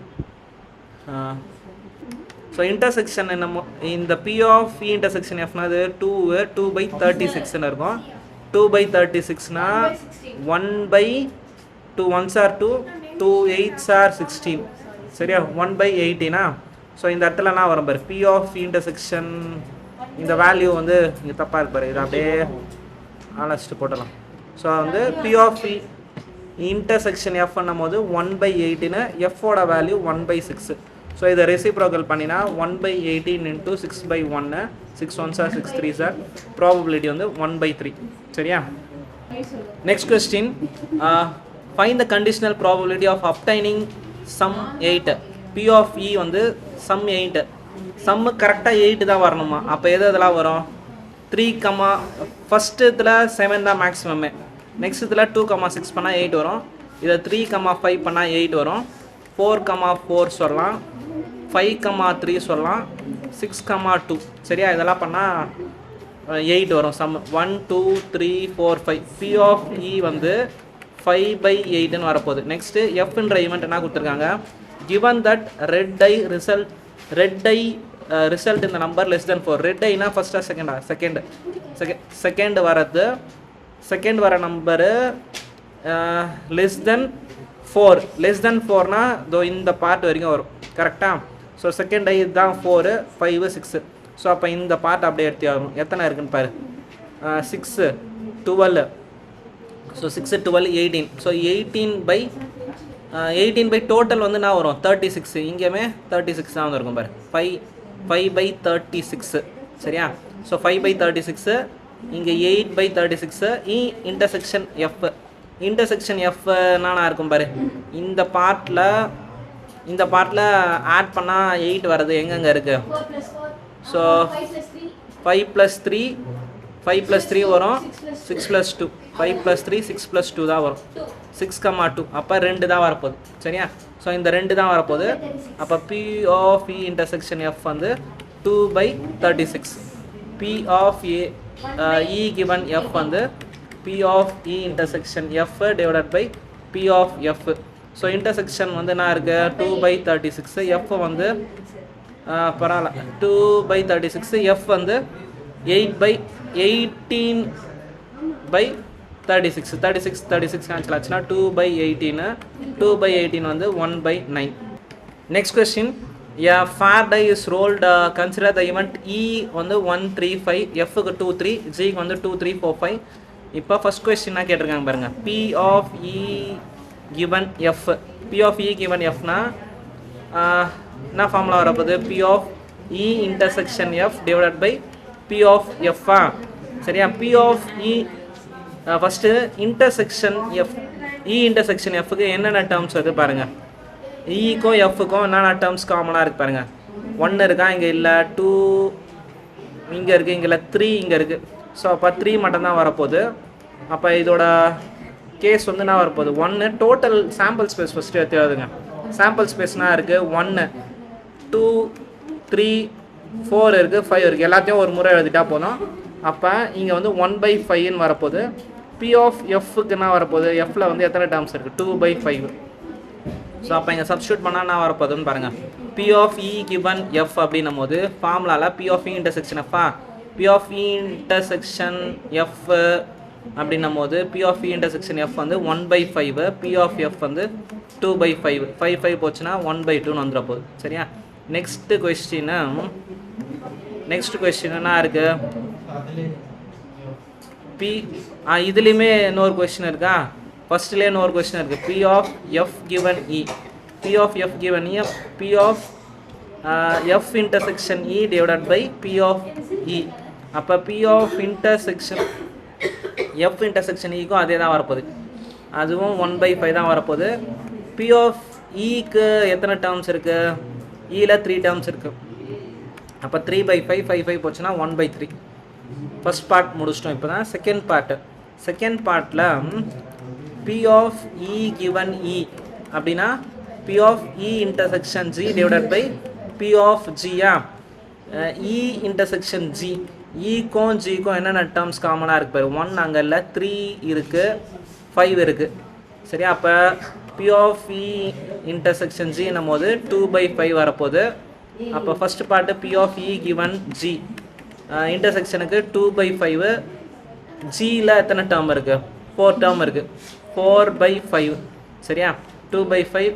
So intersection என்னமோ இந்த பி ஆஃப் இ இன்டர்செக்ஷன் எஃப்னாது 2/36ன்னு இருக்கும். 2/36னா 1/2 1s are 2 2 8s are 16. சரியா? 1/18. ஸோ இந்த இடத்துலலாம் வரும் பாரு பி ஆஃப் இன்டர்செக்ஷன். இந்த வேல்யூ வந்து இங்கே தப்பாக இருக்கு பாரு, இதை அப்படியே அழைச்சிட்டு போட்டலாம். ஸோ வந்து பி ஆஃப் இன்டர்செக்ஷன் எஃப் பண்ணும் போது 1/18, எஃபோட வேல்யூ 1/6. ஸோ இதை ரெசிப்ரோக்கல் பண்ணினா 1/18 into 6/1. 6 1s are 6 3s are. Probability வந்து 1/3. சரியா? Next question, find the conditional probability of obtaining sum 8. P of E வந்து சம் 8. சம்மு கரெக்டாக 8 தான் வரணுமா? அப்போ எது இதெல்லாம் வரும்? 3, ஃபஸ்ட்டு இதில் 7 தான் மேக்ஸிமமே. நெக்ஸ்ட் இதில் 2, 6 பண்ணால் 8 வரும். இதை 3, 5 பண்ணால் 8 வரும். 4, 4 சொல்லலாம். 5, 3 சொல்லலாம். 6, 2. சரியா? இதெல்லாம் பண்ணால் 8 வரும் சம். 1 2 3 4 5. பி ஆஃப் இ வந்து 5/8ன்னு வரப்போகுது. நெக்ஸ்ட்டு எஃப்ன்ற ஈவெண்ட் என்ன கொடுத்துருக்காங்க? given that red die result in the number less than 4. red die na first or second வரது, செகண்ட் வர number less than 4. less than 4னா தோ இந்த பார்ட் வரைக்கும் வரும். கரெக்டாக? ஸோ செகண்ட் டை தான் 4 5 6. ஸோ அப்போ இந்த பார்ட் அப்படியே எடுத்து ஆகும். எத்தனை இருக்குன்னு பாரு. 6 12. ஸோ 6 12 18. ஸோ 18/18 டோட்டல் வந்து நான் வரும் 36. இங்கேயுமே 36 தான் வந்து இருக்கும் பாரு. 5/36. சரியா? ஸோ 5/36. இங்கே 8/36. இ இன்டர்செக்ஷன் எஃப். இன்டர்செக்ஷன் எஃப் என்னன்னா இருக்கும் பாரு. இந்த பார்ட்டில் ஆட் பண்ணால் 8 வருது. எங்கெங்கே இருக்குது? ஸோ 5 + 3 5 + 3 வரும். 6 + 2 5 + 3 6 + 2 தான் வரும். 6, 2. அப்போ 2 தான் வரப்போகுது. சரியா? ஸோ இந்த 2 தான் வரப்போகுது. அப்போ P of E intersection F வந்து 2/36. P of E given F வந்து P of E intersection F divided by P of F. So intersection வந்து என்ன இருக்குது? 2/36. எஃப் வந்து பரவாயில்ல 2/36. எஃப் வந்து 8/18/36. 36 கேன்சல் ஆச்சுன்னா 2/18. 2/18 வந்து 1/9. Next question, a fair die is rolled. Consider the event E வந்து 1 3 5, Fக்கு 2 3, Gக்கு வந்து 2 3 4 5. இப்போ ஃபர்ஸ்ட் கொஸ்டின் கேட்டிருக்காங்க பாருங்க. P of E given F. P of E given Fனா என்ன ஃபார்முலா வரப்போகுது? P of E intersection F divided by P of F. சரியா? P of E first intersection F. E intersection எஃப்க்கு என்னென்ன டேர்ம்ஸ் வருது பாருங்கள். இக்கும் எஃப்க்கும் என்னென்ன டேர்ம்ஸ் காமனாக இருக்குது பாருங்கள். 1 இருக்கா? இங்கே இல்லை. 2 இங்கே இருக்குது. இங்கே இல்லை. 3 இங்கே இருக்குது. ஸோ அப்போ 3 மட்டும்தான் வரப்போகுது. அப்போ இதோட கேஸ் வந்து என்ன வரப்போகுது? 1. டோட்டல் சாம்பிள் ஸ்பேஸ் ஃபஸ்ட்டு எடுத்துக்காதுங்க. சாம்பிள் ஸ்பேஸ்னால் இருக்குது 1 2 3 4 இருக்குது 5 இருக்குது. எல்லாத்தையும் ஒரு முறை எழுதிட்டா போதும். அப்போ இங்கே வந்து 1/5ன்னு வரப்போகுது. பி ஆஃப் எஃப்க்கு என்ன வரப்போகுது? எஃப்பில் வந்து எத்தனை டேர்ம்ஸ் இருக்குது? 2/5. ஸோ அப்போ இங்கே சப்ஸ்டியூட் பண்ணால் என்ன வரப்போகுதுன்னு பாருங்கள். P of E given F அப்படின்னும் போது ஃபார்முலாவில் பி ஆஃப் இ இன்டர்செக்ஷன் எஃப்பா. P of E intersection F அப்படின்னும் போது P of E intersection F வந்து 1/5. பி ஆஃப் எஃப் வந்து 2/5. 5 5 போச்சுன்னா 1/2ன்னு வந்துட போகுது. சரியா? நெக்ஸ்ட்டு கொஸ்டின் என்ன இருக்குது? பி இதுலேயுமே இன்னொரு கொஸ்டின் இருக்கா? ஃபஸ்ட்லேயே இன்னொரு கொஸ்டின் இருக்குது. P of F given E. P of F given E. P of F intersection E divided by P of E. அப்போ P of intersection F intersection இக்கும் அதே தான் வரப்போகுது. அதுவும் 1/5 தான் வரப்போகுது. பி ஆஃப் இக்கு எத்தனை டேர்ம்ஸ் இருக்குது? இயில் 3 டேர்ம்ஸ் இருக்குது. அப்போ 3/5 5 5 போச்சுன்னா 1/3. ஃபஸ்ட் பார்ட் முடிச்சிட்டோம். இப்போ தான் செகண்ட் பார்ட்டில் P of E given E அப்படின்னா P of E intersection G divided by P of ஜியா. இ இன்டர்செக்ஷன் ஜி ஈக்கும் ஜிக்கும் என்னென்ன டேர்ம்ஸ் காமனாக இருக்குது பாரு. 1 அங்கே இல்லை, 3 இருக்குது, 5 இருக்குது. சரியா? அப்போ P of E intersection G என்னும் போது 2/5 வரப்போகுது. அப்போ first part P of E given G இன்டர்செக்ஷனுக்கு 2/5. ஜியில் எத்தனை டேர்ம் இருக்குது? 4 டேர்ம் இருக்குது. 4/5. சரியா? 2/5.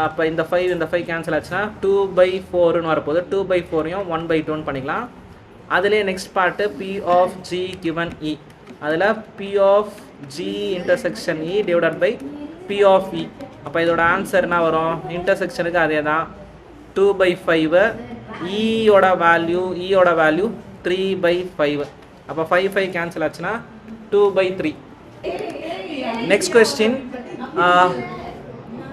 அப்போ இந்த 5 கேன்சல் ஆச்சுன்னா 2/4ன்னு வரப்போகுது. 2/4ஐயும் 1/2ன்னு பண்ணிக்கலாம். அதிலே next part P of G given E. அதில் P of G intersection E divided by P of E. அப்போ இதோட ஆன்சர் என்ன வரும்? இன்டர்செக்ஷனுக்கு அதே தான், 2/5. ஈயோட வேல்யூ 3/5. அப்போ 5 கேன்சல் ஆச்சுன்னா 2/3. Next question.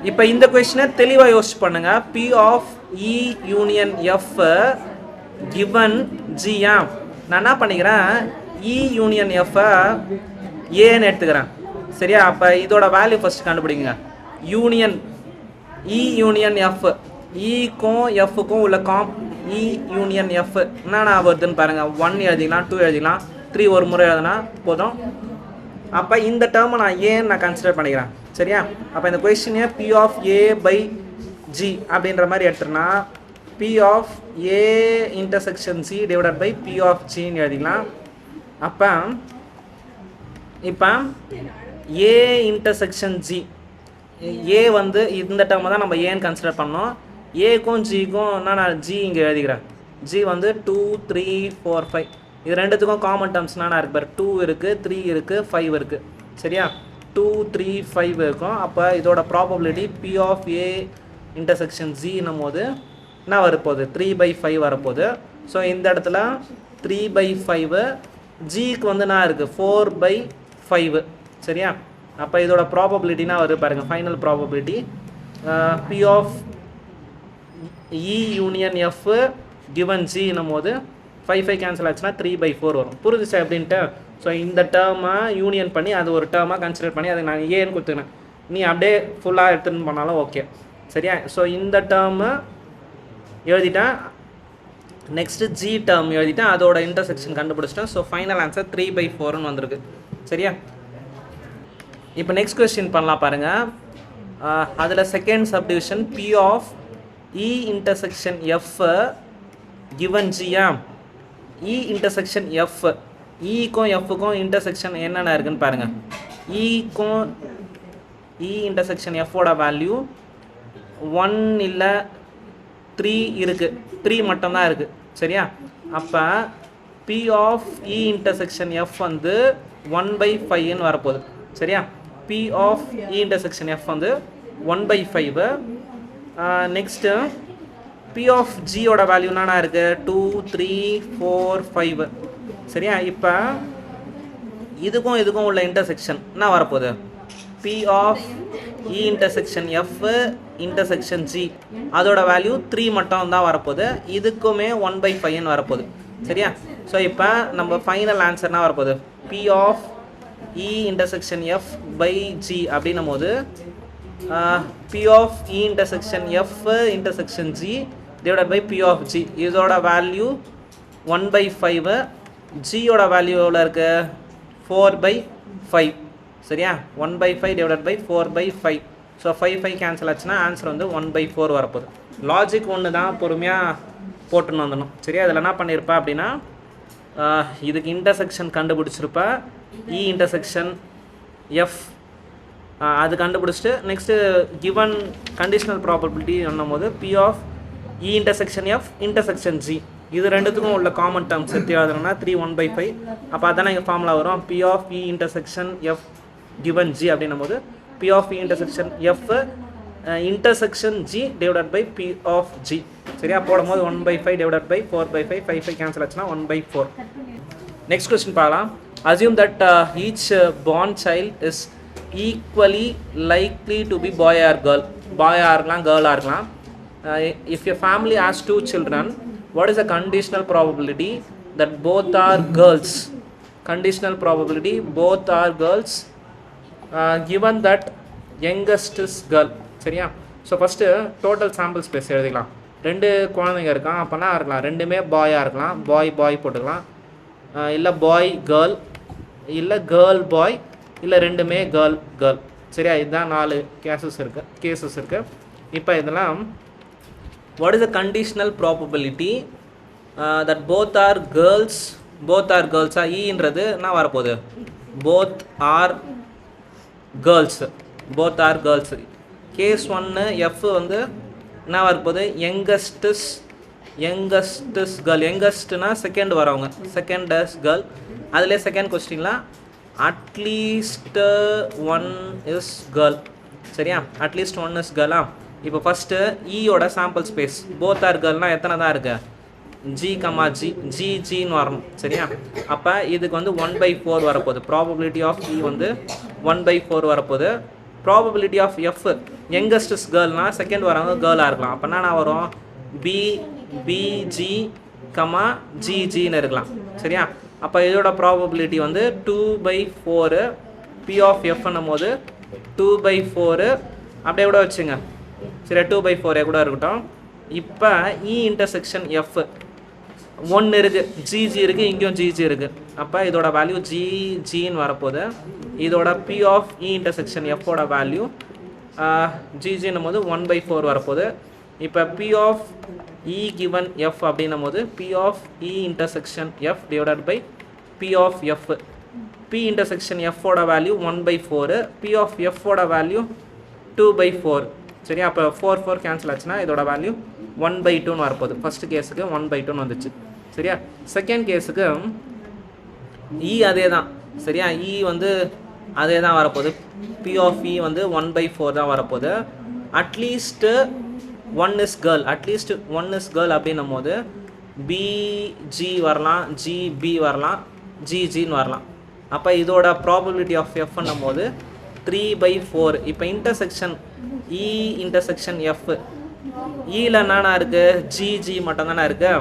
இப்போ இந்த கொஸ்டினை தெளிவாக யோசிச்சு பண்ணுங்க. P of E union F given ஜியா. நான் என்ன பண்ணிக்கிறேன், இ யூனியன் எஃப்பை ஏன்னு எடுத்துக்கிறேன். சரியா? அப்போ இதோட வேல்யூ ஃபர்ஸ்ட் கண்டுபிடிங்க. யூனியன் இ யூனியன் எஃப், இக்கும் எஃப்க்கும் உள்ள இ யூனியன் எஃப் என்னென்ன வருதுன்னு பாருங்கள். 1 எழுதிக்கலாம், 2 எழுதிக்கலாம், 3 ஒரு முறை எழுதுனா போதும். அப்போ இந்த டேர்மை நான் ஏன்னு நான் கன்சிடர் பண்ணிக்கிறேன். சரியா? அப்போ இந்த கொஸ்டினே P of A by G அப்படின்ற மாதிரி எடுத்துனா P of A intersection C divided by P of ஜின்னு எழுதிக்கலாம். அப்போ இப்போ ஏ இன்டர்செக்ஷன் ஜி, ஏ வந்து இந்த டேர்மை தான் நம்ம ஏன்னு கன்சிடர் பண்ணோம். ஏக்கும் ஜிக்கும் நான் ஜி இங்கே எழுதிக்கிறேன். ஜி வந்து 2, 3, 4, 5 இது ரெண்டுத்துக்கும் காமன் டேர்ம்ஸ் என்னென்ன இருக்குது பாரு. 2 இருக்குது, 3 இருக்குது, 5 இருக்குது. சரியா? 2, 3, 5 இருக்கும். அப்போ இதோட probability P of A intersection ஜின்னும் போது என்ன வரப்போகுது? 3/5 வரப்போகுது. ஸோ இந்த இடத்துல 3/5, ஜிக்கு வந்து என்ன இருக்குது? 4/5. சரியா? அப்போ இதோட ப்ராபபிலிட்டினா வருது பாருங்கள். Final probability P of E union F given ஜின்னும் போது 5 கேன்சல் ஆச்சுன்னா 3/4 வரும். புரிஞ்சுச்சா எப்படின்ட்டு? ஸோ இந்த டேர்மை யூனியன் பண்ணி அது ஒரு டேர்மாக கன்சிடர் பண்ணி அதை நான் ஏன்னு கொடுத்துக்கிறேன். நீ அப்படியே ஃபுல்லாக எடுத்துன்னு பண்ணாலும் ஓகே. சரியா? ஸோ இந்த டேர்மை எழுதிட்டேன். நெக்ஸ்ட்டு ஜி டேர்ம் எழுதிட்டேன், அதோட இன்டர்செக்ஷன் கண்டுபிடிச்சிட்டேன். ஸோ ஃபைனல் ஆன்சர் 3/4ன்னு வந்திருக்கு. சரியா? இப்போ நெக்ஸ்ட் கொஸ்டின் பண்ணலாம் பாருங்கள். அதில் second subdivision P of E intersection F given ஜியா. இ இன்டர்செக்ஷன் எஃப், இக்கும் எஃப்க்கும் இன்டர்செக்ஷன் என்னென்ன இருக்குன்னு பாருங்கள். இக்கும் இ இன்டர்செக்ஷன் எஃப்போட வேல்யூ 1 இல்லை 3 இருக்குது. 3 மட்டும்தான் இருக்குது. சரியா? அப்போ P of E intersection F வந்து 1/5ன்னு வரப்போகுது. சரியா? P of E intersection F வந்து 1/5. நெக்ஸ்ட்டு பி ஆஃப் ஜியோட வேல்யூ என்னென்ன இருக்குது? 2, 3, 4, 5. சரியா? இப்போ இதுக்கும் உள்ள இன்டர்செக்ஷன் என்ன வரப்போகுது? P of E intersection F intersection G அதோட வேல்யூ 3 மட்டும் தான் வரப்போகுது. இதுக்குமே 1/5ன்னு வரப்போகுது. சரியா? ஸோ இப்போ நம்ம ஃபைனல் ஆன்சர்னா வரப்போகுது P of E intersection F by G அப்படின்னும் போது P of E intersection F intersection G divided by P of G இதோட வேல்யூ 1/5. ஜியோட வேல்யூ எவ்வளோ இருக்குது? 4/5. சரியா? 1/5 டிவைடட் பை 4/5. ஸோ 5 கேன்சல் ஆச்சுன்னா ஆன்சர் வந்து 1/4 வரப்போகுது. லாஜிக் ஒன்று தான், பொறுமையாக போட்டுன்னு வந்துடணும். சரியா? அதில் என்ன பண்ணியிருப்பேன் அப்படின்னா இதுக்கு இன்டர்செக்ஷன் கண்டுபிடிச்சிருப்பேன். இ இன்டர்செக்ஷன் எஃப் அது கண்டுபிடிச்சிட்டு நெக்ஸ்ட்டு கிவன் கண்டிஷனல் ப்ராபபிலிட்டி என்னும் போது P of E intersection F intersection G இது ரெண்டுத்துக்கும் உள்ள காமன் டேர்ம்ஸ் எடுத்து எழுதுனா 3/1/5. அப்போ அதானே எங்கள் ஃபார்முலா வரும். P of E intersection F given G அப்படின்னும் போது P of E intersection F intersection G divided by P of G. சரியா? போடும் போது 1/5 டிவைடட் பை 4/5. 5 கேன்சல் ஆச்சுன்னா 1/4. நெக்ஸ்ட் கொஸ்டின் பார்க்கலாம். Assume that each born child is equally likely to be boy or girl. பாயாக இருக்கலாம், கேர்ளாக இருக்கலாம். If your family has 2 children, what is the conditional probability that both are girls? Conditional probability both are girls given that youngest is girl. சரியா? So first total sample space எழுதிக்கலாம். 2 குழந்தைங்க இருக்கான், அப்போனா இருக்கலாம் ரெண்டுமே பாயாக இருக்கலாம், பாய் போட்டுக்கலாம், இல்லை பாய் கேர்ள், இல்லை கேர்ள் பாய், இல்லை ரெண்டுமே கேர்ள். சரியா, இதுதான் 4 கேசஸ் இருக்குது. இப்போ இதெல்லாம் what is the conditional probability that both are கேர்ள்ஸா? ஈன்றது என்ன வரப்போகுது? Both are girls. Case 1 F வந்து என்ன வரப்போகுது? Youngest is girl. யங்கஸ்ட்னா செகண்ட் வரவங்க, செகண்டஸ் கேர்ள். அதிலே செகண்ட் கொஸ்டின்ல அட்லீஸ்ட் 1 இஸ் கேர்ள். சரியா, அட்லீஸ்ட் 1 இஸ் கேர்ளா? இப்போ ஃபஸ்ட்டு ஈயோட சாம்பிள் ஸ்பேஸ் போத் ஆர் கேர்ள்னால் எத்தனை தான் இருக்கு? ஜின்னு வரணும். சரியா, அப்போ இதுக்கு வந்து 1/4 வரப்போகுது. ப்ராபபிலிட்டி ஆஃப் இ வந்து 1/4 வரப்போகுது. ப்ராபபிலிட்டி ஆஃப் எஃப் யங்கஸ்டஸ் கேர்ள்னால் செகண்ட் வரவங்க கேர்ளாக இருக்கலாம். அப்போனா நான் வரும் பிஜி ஜின்னு இருக்கலாம். சரியா, அப்போ இதோட ப்ராபபிலிட்டி வந்து 2/4. பி ஆஃப் எஃப்னும் போது 2/4 அப்படியே கூட வச்சுங்க. சரி, 2/4 கூட இருக்கட்டும். இப்போ இ இன்டர்செக்ஷன் எஃப் 1 இருக்குது, ஜிஜி இருக்குது, இங்கேயும் ஜிஜி இருக்குது. அப்போ இதோட வேல்யூ ஜின்னு வரப்போகுது. இதோட பி ஆஃப் இ இன்டர்செக்ஷன் எஃபோட வேல்யூ ஜிஜின்னும் போது 1/4 வரப்போகுது. இப்போ P of E given F அப்படின்னும் போது P of E intersection F divided by P of F. P intersection எஃபோட வேல்யூ 1/4, பி ஆஃப் எஃபோட வேல்யூ 2/4. சரியா, அப்போ 4 கேன்சல் ஆச்சுன்னா இதோட வேல்யூ 1/2ன்னு வரப்போகுது. ஃபஸ்ட்டு கேஸுக்கு 1/2ன்னு வந்துச்சு. சரியா, செகண்ட் கேஸுக்கு இ அதே தான். சரியா, இ வந்து அதே தான் வரப்போகுது. பி ஆஃப் இ வந்து 1/4 தான் வரப்போகுது. அட்லீஸ்ட்டு 1 இஸ் கேர்ள் அப்படின்னும் போது பிஜி வரலாம், ஜிபி வரலாம், ஜின்னு வரலாம். அப்போ இதோட ப்ராபபிலிட்டி ஆஃப் எஃப்னும் போது 3/4. இப்போ இன்டர்செக்ஷன் இ இன்டர்செக்ஷன் எஃப் ஈல என்னன்னா இருக்குது? ஜிஜி மட்டும் தானே இருக்குது.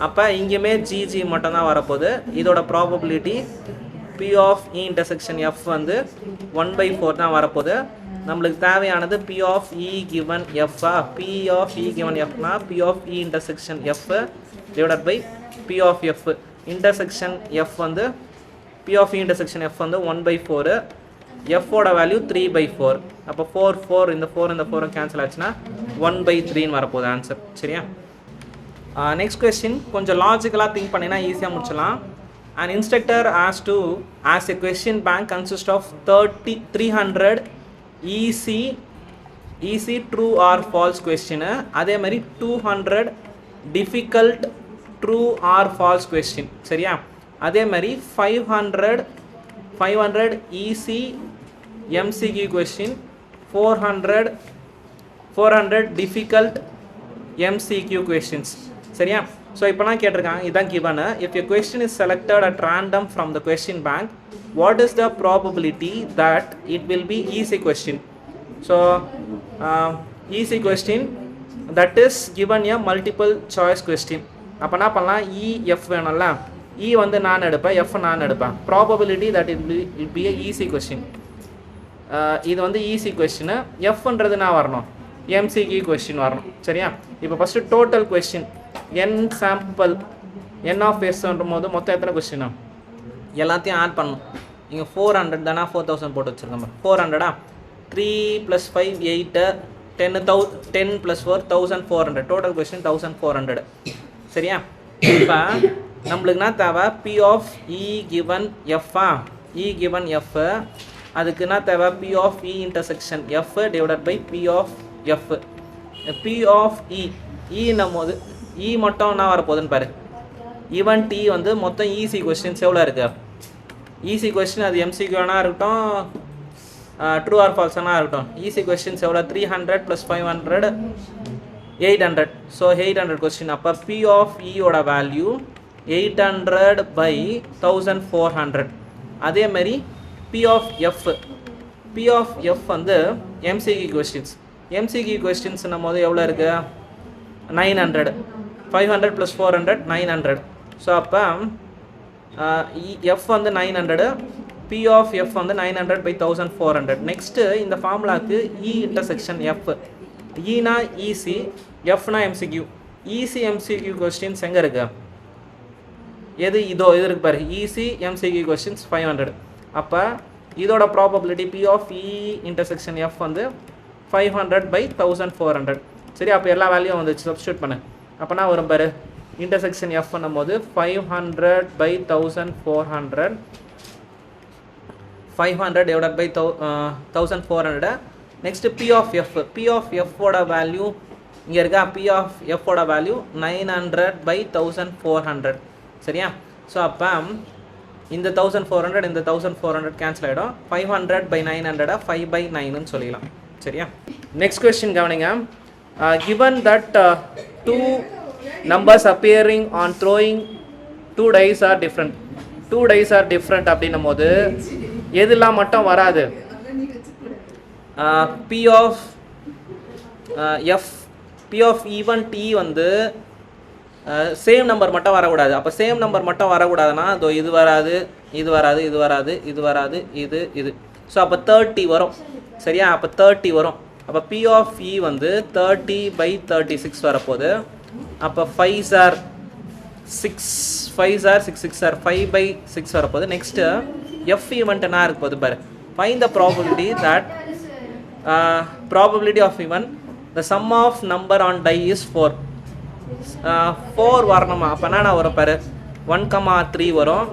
அப்போ இங்கேயுமே ஜிஜி மட்டும் தான் வரப்போகுது. இதோட probability P of E intersection F வந்து 1/4 தான் வரப்போகுது. நம்மளுக்கு தேவையானது பி ஆஃப் இ கிவன் எஃப்ஆ. பி ஆஃப் இ கிவன் எஃப்னா P of E intersection F divided by P of F. Intersection F வந்து P of E intersection F வந்து 1/4, எஃபோட வேல்யூ 3/4. அப்போ 4 இந்த 4 கேன்சல் ஆச்சுன்னா 1/3ன்னு வரப்போகுது ஆன்சர். சரியா, நெக்ஸ்ட் கொஸ்டின் கொஞ்சம் லாஜிக்கலாக திங்க் பண்ணினா ஈஸியாக முடிச்சலாம். An instructor asked to ask a question bank consists of 300 easy true or false question. அதே மாதிரி 200 difficult true or false question. சரியா, அதே மாதிரி 500 easy MCQ question, 400 difficult MCQ questions. சரியா, ஸோ இப்போலாம் கேட்டிருக்காங்க, இதான் given. If a question is selected at random from the question bank, what is the probability that it will be easy question? So easy question that is given a multiple choice question. அப்போ என்ன பண்ணலாம்? EF வேணும்ல, E வந்து நான் எடுப்பேன், F நான் எடுப்பேன். probability that it will be a easy question. இது வந்து ஈஸி கொஸ்டின். எஃப்ன்றது நான் வரணும், MCQ கொஸ்டின் வரணும். சரியா, இப்போ first total question n sample n of எஸ்ன்ற போது மொத்தம் எத்தனை கொஸ்டினா எல்லாத்தையும் ஆட் பண்ணணும். இங்கே 400 தானே, 4000 போட்டு வச்சுருக்கோம். 400 3 + 5 8 10 + 4 1400. Total question 1400. சரியா, இப்போ நம்மளுக்கு என்ன தேவை? பி ஆஃப் இ கிவன் எஃப்ஆ. இ கிவன் எஃப் அதுக்கு என்ன தேவை? P of E intersection F divided by P of F. P of இன்னும் போது இ மட்டும் என்ன வரப்போகுதுன்னு பாரு. ஈவன் டி வந்து மொத்தம் ஈஸி கொஸ்டின்ஸ் எவ்வளோ இருக்குது? ஈஸி கொஸ்டின் அது MCQ வேணா இருக்கட்டும், ட்ரூ ஆர் ஃபால்ஸானா இருக்கட்டும். ஈஸி கொஸ்டின்ஸ் எவ்வளோ? 300 + 500 800. So 800 question. அப்போ பி ஆஃப் இயோட வேல்யூ 800/1400. அதேமாரி பி ஆஃப் எஃப் வந்து MCQ கொஸ்டின்ஸ். MCQ கொஸ்டின்ஸ்னும் போது எவ்வளோ இருக்குது? 900. 500 + 400 900. ஸோ அப்போ எஃப் வந்து 900, பி ஆஃப் எஃப் வந்து 900/1400. நெக்ஸ்ட்டு இந்த ஃபார்முலாவுக்கு இ இன்டர்செக்ஷன் எஃப் ஈனா ஈசி, எஃப்னா எம்சிக்யூ. ஈசி எம்சிக்யூ கொஸ்டின்ஸ் எங்கே இருக்கு? எது இதோ இது இருக்கு பாரு, ஈசி எம்சிக்யூ கொஸ்டின்ஸ் 500. அப்போ இதோட probability P of E intersection F வந்து 500/1400. சரி, அப்போ எல்லா வேல்யூவும் வந்துச்சு, சப்ஸ்டியூட் பண்ணு. அப்போனா வரும் பாரு, இன்டர்செக்ஷன் எஃப் பண்ணும்போது 500/1400, 500 divided by 1400. Next P of F, P of எஃப்போட வேல்யூ இங்கே இருக்கா, பி ஆஃப் எஃப்போட வேல்யூ 900/1400. சரியா? ஸோ அப்போ இந்த 1400 இந்த 1400 கேன்சல் ஆகிடும். 500/900 5/9ன்னு சொல்லிடலாம். சரியா? நெக்ஸ்ட் கொஸ்டின் கவனிங்க. given that two numbers appearing on throwing two dice are different, two dice are different அப்படின்னும் போது எதெல்லாம் மட்டும் வராது? P of F, P of even T வந்து சேம் நம்பர் மட்டும் வரக்கூடாது. அப்போ சேம் நம்பர் மட்டும் வரக்கூடாதுன்னா இதோ இது வராது, இது வராது, இது வராது, இது வராது, இது இது. ஸோ அப்போ 30 வரும். சரியா? அப்போ 30 வரும். அப்போ P of E வந்து 30/36 வரப்போகுது. அப்போ 5 ஆர் 6, 5 ஆர் 6, 6 ஆர் 5/6 வரப்போகுது. நெக்ஸ்ட்டு F ஈவெண்ட் என்ன இருக்க போகுது பாரு, find the probability that probability of even the sum of number on die is 4. 4 வரணுமா? அப்போ என்ன வரும் பாரு, 1,3 வரும்,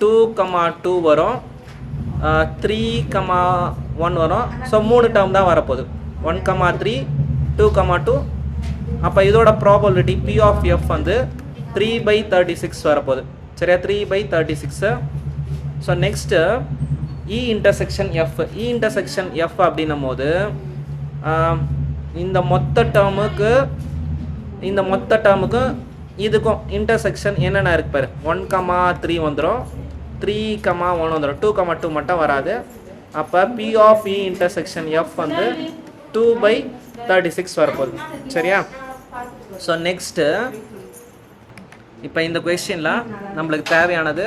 2,2 வரும், 3,1 வரும். ஸோ 3 டேர்ம் தான் வரப்போகுது, 1,3, 2,2. அப்போ இதோட ப்ராபபிலிட்டி P of F வந்து 3/36 வரப்போகுது. சரியா? 3/36. So next E intersection F, E intersection F அப்படின்னும் போது இந்த மொத்த டேர்முக்கு இதுக்கும் இன்டர்செக்ஷன் என்னென்ன இருக்கு பாரு, 1,3 வந்துடும், 3,1 வந்துடும், 2,2 மட்டும் வராது. அப்போ P of E intersection F வந்து 2/36 வரப்போகுது. சரியா? ஸோ நெக்ஸ்ட்டு இப்போ இந்த கொஸ்டினில் நம்மளுக்கு தேவையானது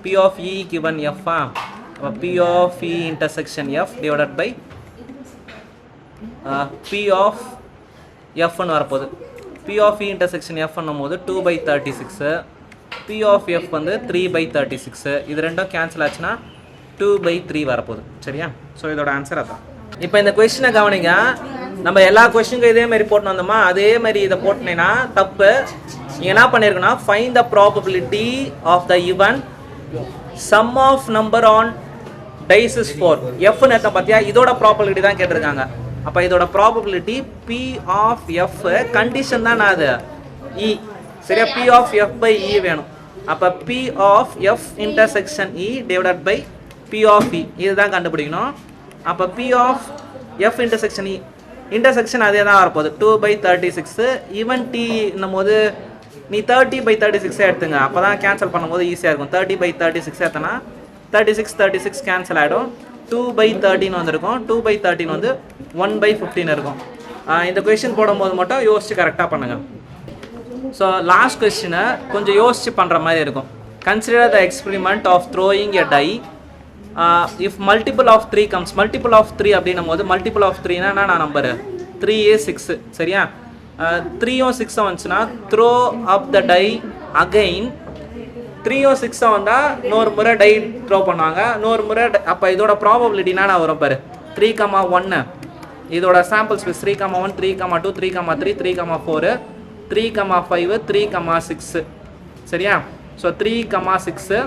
P of E given F. P of E intersection F divided by P of F ன்னு வரப்போகுது. P of E intersection F பண்ணும்போது 2/36, P of F வந்து 3/36. இது ரெண்டும் கேன்சல் ஆச்சுன்னா 2/3 வரப்போகுது. சரியா? ஸோ இதோட ஆன்சர் அதான். இப்போ இந்த கொஸ்டினை கவனிங்க. நம்ம எல்லா கொஸ்டினுக்கும் இதே மாதிரி போட்டு வந்தோமா, அதே மாதிரி இதை போட்டினேன்னா தப்பு. என்ன பண்ணியிருக்கோன்னா, find the probability of the event sum of number on dice is 4. F நேரத்தை பார்த்தியா, இதோட ப்ராபபிலிட்டி தான் கேட்டிருக்காங்க. அப்போ இதோட ப்ராபபிலிட்டி P of F, கண்டிஷன் தான் அது E. சரியா? P of F/E வேணும். அப்போ P of F intersection E divided by P of E, இதுதான் கண்டுபிடிக்கணும். அப்போ P of F intersection E, intersection அதே தான் வரப்போகுது, 2/36. ஈவன் T என்னும் போது நீ 30/36 எடுத்துங்க, அப்போ தான் கேன்சல் பண்ணும்போது ஈஸியாக இருக்கும். 30/36 எடுத்தனா 36 கேன்சல் ஆகிடும், 2/13 வந்துருக்கும், 2/13 வந்து 1/15 இருக்கும். இந்த கொஸ்டின் போடும்போது மட்டும் யோசிச்சு கரெக்டாக பண்ணுங்கள். ஸோ லாஸ்ட் கொஸ்டினை கொஞ்சம் யோசிச்சு பண்ணுற மாதிரி இருக்கும். Consider the experiment of throwing a die if multiple of 3 comes. Multiple of 3 அப்படின்னும் போது மல்டிபிள் ஆஃப் 3னா நான் நம்பரு 3 6. சரியா? 3ம் 6 வந்துச்சுன்னா த்ரோ அப் த டை அகைன். 3ம் 6 வந்தால் நூறு முறை டை த்ரோ பண்ணுவாங்க, நூறு முறை. அப்போ இதோட ப்ராபபிலிட்டினா நான் வரும் பாரு, 3,1. இதோட சாம்பிள் ஸ்பேஸ் 3,1, 3,2, 3,3, 3,4, 3,5, 3,6. சரியா? ஸோ 3,6,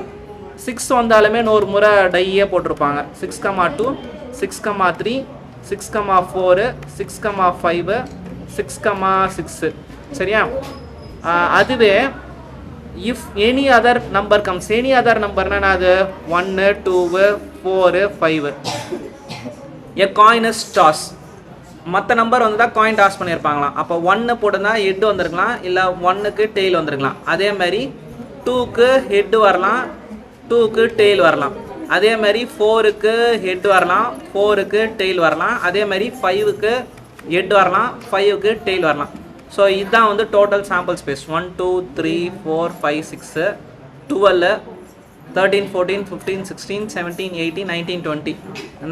6 வந்தாலுமே நூறு முறை டையே போட்டிருப்பாங்க. 6,2, 6,3, 6,4, 6,5, 6,6. சரியா? அதுவே if any other number comes, any other நம்பர்னா அது 1, 2, 4, 5. A coin is toss. மற்ற நம்பர் வந்து தான் காயின் டாஸ் பண்ணியிருப்பாங்களாம். அப்போ 1 போட்டுனா ஹெட் வந்திருக்கலாம், இல்லை 1க்கு டெய்ல் வந்திருக்கலாம். அதே மாதிரி 2க்கு ஹெட் வரலாம், 2க்கு டெய்ல் வரலாம். அதே மாதிரி 4க்கு ஹெட் வரலாம், 4க்கு டெய்ல் வரலாம். அதே மாதிரி 5க்கு ஹெட் வரலாம், 5க்கு டெய்ல் வரலாம். ஸோ இதுதான் வந்து total sample space. 1, 2, 3, 4, 5, 6, 12, 13, 14, 15, 16, 17, 18, 19, 20.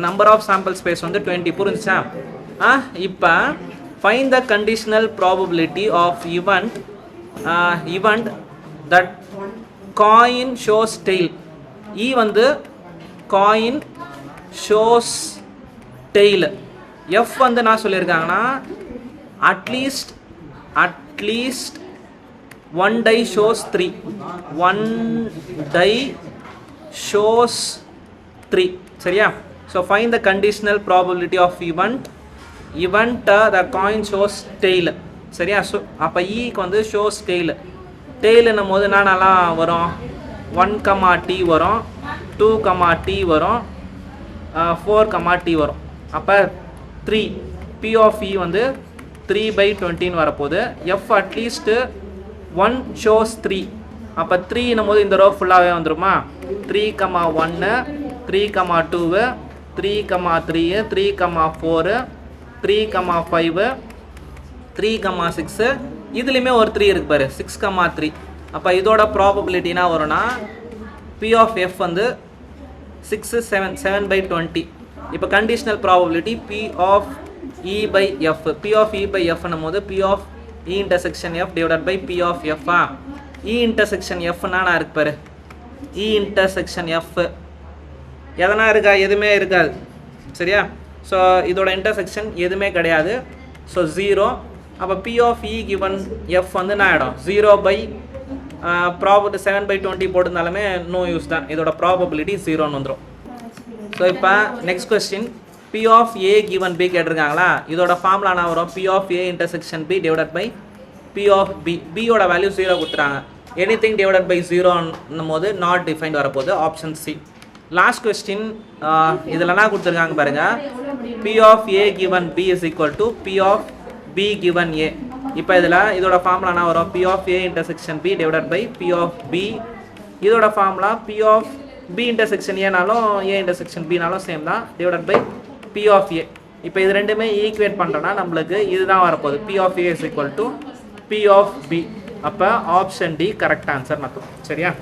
Number of sample space வந்து 20. புரிஞ்சுச்சா? இப்போ find the conditional probability of event that coin shows tail. வந்து காயின் ஷோஸ் டெய்ல். எஃப் வந்து நான் சொல்லியிருக்காங்கன்னா at least one die shows 3. One die shows 3. சரியா? So find the conditional probability of event the coin shows tail. சரியா? ஸோ அப்போ ஈக்கு வந்து ஷோஸ் டெய்ல். டெய்லுன்னும் போது என்னென்னலாம் வரும்? 1, t வரும், 2, t வரும், 4, t வரும். அப்போ 3 P of E வந்து 3/20 வரப்போகுது. F at least 1 shows 3. அப்போ 3ன்னும் போது இந்த ரோ ஃபுல்லாகவே வந்துருமா? 3, 1, 3, 2, 3, 3, 3, 4, 3, 5, 3, 6. இதுலேயுமே ஒரு 3 இருக்கு பாரு, 6, 3. அப்போ இதோட ப்ராபபிலிட்டினா வரும்னா P of F வந்து 6, 7/20. இப்போ conditional probability P of E by F. P of E by F என்னும் போது P of E intersection F divided by P of F. E intersection F நான் இருக்கு பாரு, E intersection F எதனா இருக்கா? எதுவுமே இருக்காது. சரியா? ஸோ இதோட இன்டர்செக்ஷன் எதுவுமே கிடையாது. ஸோ 0. அப்போ P of E given F வந்து என்ன ஆகிடும்? 0 ப்ராபபிலிட்டி 7/20 போட்டிருந்தாலுமே நோ யூஸ் தான். இதோட ப்ராபபிலிட்டி 0ன்னு வந்துடும். ஸோ இப்போ next question, P of A given B கேட்டிருக்காங்களா? இதோட ஃபார்முலா என்ன வரும்? P of A intersection B divided by P of B. B யோட வேல்யூ 0 கொடுத்துறாங்க. எனிதிங் டிவைடட் பை 0ன்னும் போது நாட் டிஃபைன்ட் வரப்போகுது. Option C. லாஸ்ட் கொஸ்டின், இதில் என்ன கொடுத்துருக்காங்க பாருங்க. P of A given B is equal to P of B given A. இப்போ இதில் இதோட ஃபார்முலா என்ன வரும்? P of A intersection B divided by P of B. இதோட formula P of B intersection ஏனாலும் A intersection Bனாலும் சேம் தான், divided by P of A. இப்போ இது ரெண்டுமே ஈக்குவேட் பண்ணுறோன்னா நம்மளுக்கு இதுதான் வரப்போகுது. P of A is equal to P of B. அப்போ ஆப்ஷன் டி கரெக்ட் ஆன்சர் மட்டும். சரியா?